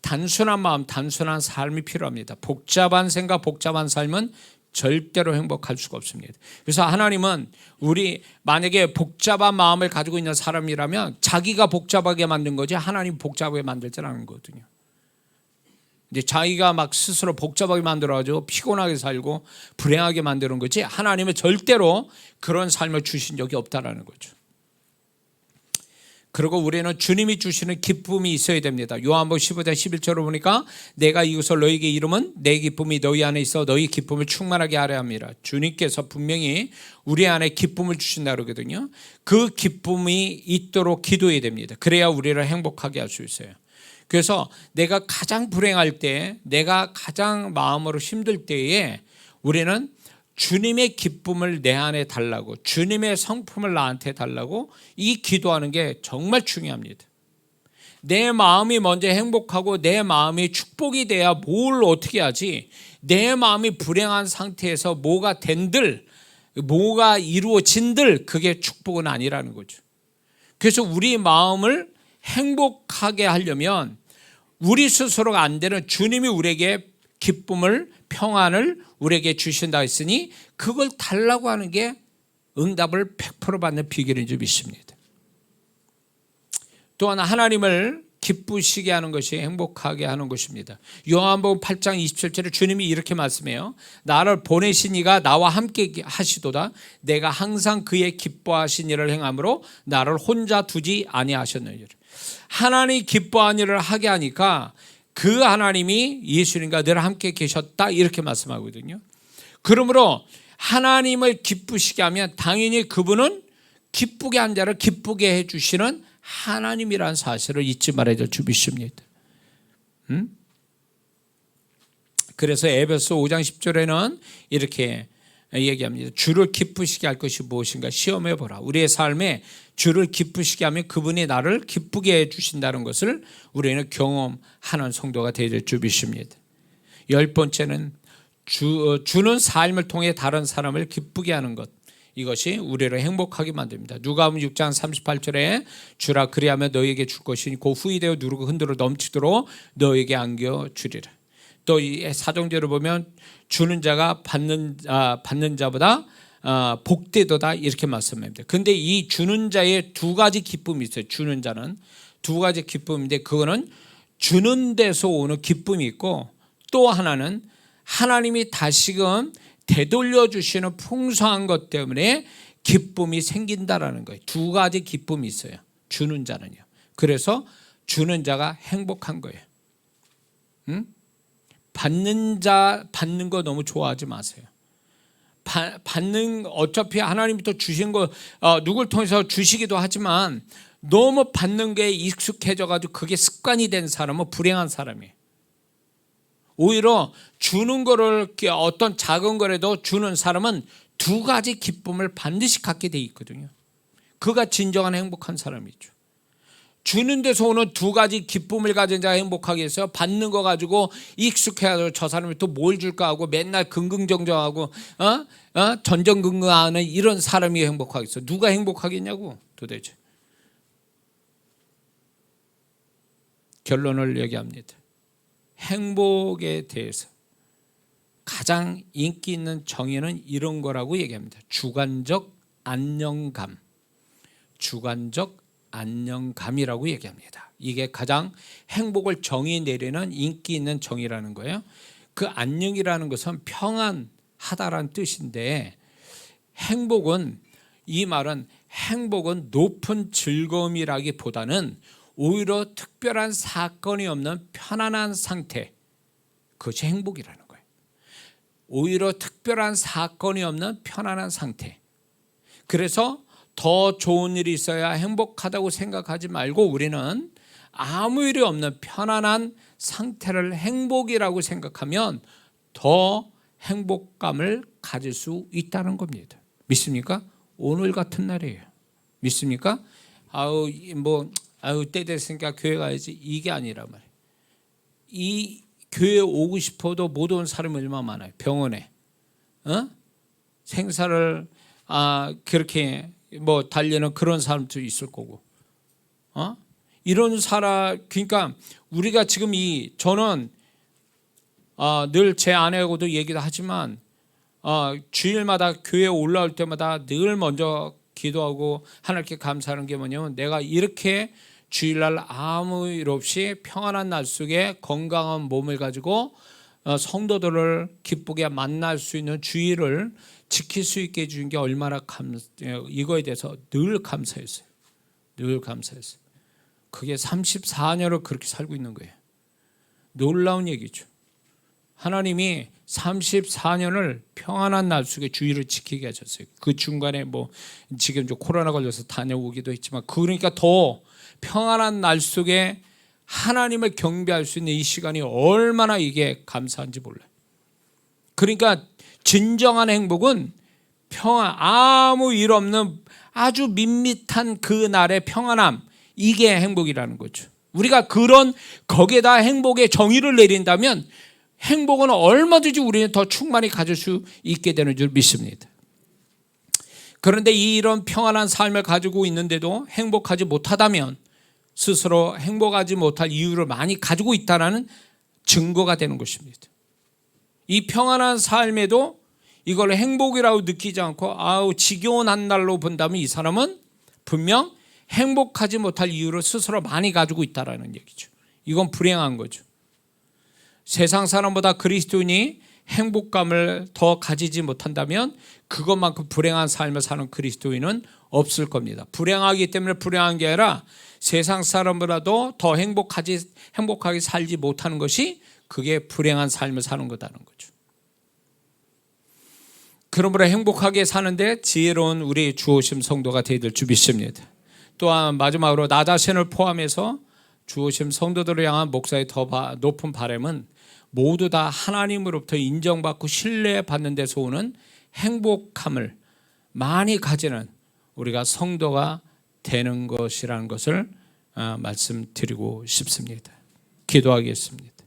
단순한 마음, 단순한 삶이 필요합니다. 복잡한 생각, 복잡한 삶은 절대로 행복할 수가 없습니다. 그래서 하나님은 우리 만약에 복잡한 마음을 가지고 있는 사람이라면 자기가 복잡하게 만든 거지 하나님 복잡하게 만들지 않은 거거든요. 이제 자기가 막 스스로 복잡하게 만들어가지고 피곤하게 살고 불행하게 만드는 거지 하나님은 절대로 그런 삶을 주신 적이 없다라는 거죠. 그리고 우리는 주님이 주시는 기쁨이 있어야 됩니다. 요한복음 15장 11절을 보니까 내가 이것을 너희에게 이름은 내 기쁨이 너희 안에 있어 너희 기쁨을 충만하게 하려 합니다. 주님께서 분명히 우리 안에 기쁨을 주신다 그러거든요. 그 기쁨이 있도록 기도해야 됩니다. 그래야 우리를 행복하게 할 수 있어요. 그래서 내가 가장 불행할 때, 내가 가장 마음으로 힘들 때에 우리는 주님의 기쁨을 내 안에 달라고, 주님의 성품을 나한테 달라고 이 기도하는 게 정말 중요합니다. 내 마음이 먼저 행복하고 내 마음이 축복이 돼야 뭘 어떻게 하지, 내 마음이 불행한 상태에서 뭐가 된들, 뭐가 이루어진들 그게 축복은 아니라는 거죠. 그래서 우리 마음을 행복하게 하려면 우리 스스로가 안 되는 주님이 우리에게 기쁨을, 평안을 우리에게 주신다 했으니 그걸 달라고 하는 게 응답을 100% 받는 비결인 줄 믿습니다. 또한 하나님을 기쁘시게 하는 것이 행복하게 하는 것입니다. 요한복음 8장 27절에 주님이 이렇게 말씀해요. 나를 보내신 이가 나와 함께 하시도다. 내가 항상 그의 기뻐하신 일을 행함으로 나를 혼자 두지 아니하셨느니라. 하나님이 기뻐한 일을 하게 하니까 그 하나님이 예수님과 늘 함께 계셨다 이렇게 말씀하거든요. 그러므로 하나님을 기쁘시게 하면 당연히 그분은 기쁘게 한 자를 기쁘게 해주시는 하나님이라는 사실을 잊지 말아야 주십니다. 그래서 에베소 5장 10절에는 이렇게 얘기합니다. 주를 기쁘시게 할 것이 무엇인가 시험해 보라. 우리의 삶에 주를 기쁘시게 하면 그분이 나를 기쁘게 해주신다는 것을 우리는 경험하는 성도가 되어 주십니다. 10번째는 주는 삶을 통해 다른 사람을 기쁘게 하는 것. 이것이 우리를 행복하게 만듭니다. 누가복음 6장 38절에 주라 그리하면 너희에게 줄 것이니 그 후이되어 누르고 흔들어 넘치도록 너희에게 안겨주리라. 또 이 사정대로 보면 주는 자가 받는 자보다 복되도다 이렇게 말씀합니다. 그런데 이 주는 자의 두 가지 기쁨이 있어요. 주는 자는 두 가지 기쁨인데 그거는 주는 데서 오는 기쁨이 있고 또 하나는 하나님이 다시금 되돌려 주시는 풍성한 것 때문에 기쁨이 생긴다라는 거예요. 두 가지 기쁨이 있어요. 주는 자는요. 그래서 주는 자가 행복한 거예요. 받는 자 받는 거 너무 좋아하지 마세요. 받는 어차피 하나님이 또 주신 거 누굴 통해서 주시기도 하지만 너무 받는 게 익숙해져 가지고 그게 습관이 된 사람은 불행한 사람이에요. 오히려 주는 거를 어떤 작은 거라도 주는 사람은 두 가지 기쁨을 반드시 갖게 돼 있거든요. 그가 진정한 행복한 사람이죠. 주는 데서 오는 두 가지 기쁨을 가진 자가 행복하게 해서 받는 거 가지고 익숙해가지고 저 사람이 또 뭘 줄까 하고 맨날 긍긍정정하고 전전긍긍하는 이런 사람이 행복하겠어. 누가 행복하겠냐고 도대체. 결론을 얘기합니다. 행복에 대해서 가장 인기 있는 정의는 이런 거라고 얘기합니다. 주관적 안정감. 주관적 안정감이라고 얘기합니다. 이게 가장 행복을 정의 내리는 인기 있는 정의라는 거예요. 그 안녕이라는 것은 평안하다라는 뜻인데 행복은 이 말은 행복은 높은 즐거움이라기보다는 오히려 특별한 사건이 없는 편안한 상태, 그것이 행복이라는 거예요. 오히려 특별한 사건이 없는 편안한 상태. 그래서 더 좋은 일이 있어야 행복하다고 생각하지 말고 우리는 아무 일이 없는 편안한 상태를 행복이라고 생각하면 더 행복감을 가질 수 있다는 겁니다. 믿습니까? 오늘 같은 날이에요. 믿습니까? 때 됐으니까 교회 가야지 이게 아니란 말이에요. 이 교회 오고 싶어도 못 온 사람이 얼마나 많아요. 병원에 생사를 그렇게 달리는 그런 사람도 있을 거고 이런 사람. 그러니까 우리가 지금 저는 늘 제 아내하고도 얘기를 하지만 주일마다 교회에 올라올 때마다 늘 먼저 기도하고 하나님께 감사하는 게 뭐냐면 내가 이렇게 주일날 아무 일 없이 평안한 날 속에 건강한 몸을 가지고 성도들을 기쁘게 만날 수 있는 주일을 지킬 수 있게 해준 게 얼마나 이거에 대해서 늘 감사했어요. 늘 감사했어요. 그게 34년을 그렇게 살고 있는 거예요. 놀라운 얘기죠. 하나님이 34년을 평안한 날 속에 주일을 지키게 하셨어요. 그 중간에 지금 좀 코로나 걸려서 다녀오기도 했지만 그러니까 더 평안한 날 속에 하나님을 경배할 수 있는 이 시간이 얼마나 이게 감사한지 몰라요. 그러니까 진정한 행복은 아무 일 없는 아주 밋밋한 그 날의 평안함, 이게 행복이라는 거죠. 우리가 거기에다 행복의 정의를 내린다면 행복은 얼마든지 우리는 더 충만히 가질 수 있게 되는 줄 믿습니다. 그런데 이런 평안한 삶을 가지고 있는데도 행복하지 못하다면 스스로 행복하지 못할 이유를 많이 가지고 있다는 증거가 되는 것입니다. 이 평안한 삶에도 이걸 행복이라고 느끼지 않고 지겨운 한 날로 본다면 이 사람은 분명 행복하지 못할 이유를 스스로 많이 가지고 있다는 얘기죠. 이건 불행한 거죠. 세상 사람보다 그리스도인이 행복감을 더 가지지 못한다면 그것만큼 불행한 삶을 사는 그리스도인은 없을 겁니다. 불행하기 때문에 불행한 게 아니라 세상 사람보다도 더 행복하게 살지 못하는 것이 그게 불행한 삶을 사는 거다는 거죠. 그러므로 행복하게 사는데 지혜로운 우리 주오심 성도가 되어야 줄 믿습니다. 또한 마지막으로 나 자신을 포함해서 주오심 성도들을 향한 목사의 더 높은 바람은 모두 다 하나님으로부터 인정받고 신뢰받는 데서 오는 행복함을 많이 가지는 우리가 성도가 되는 것이라는 것을 말씀드리고 싶습니다. 기도하겠습니다.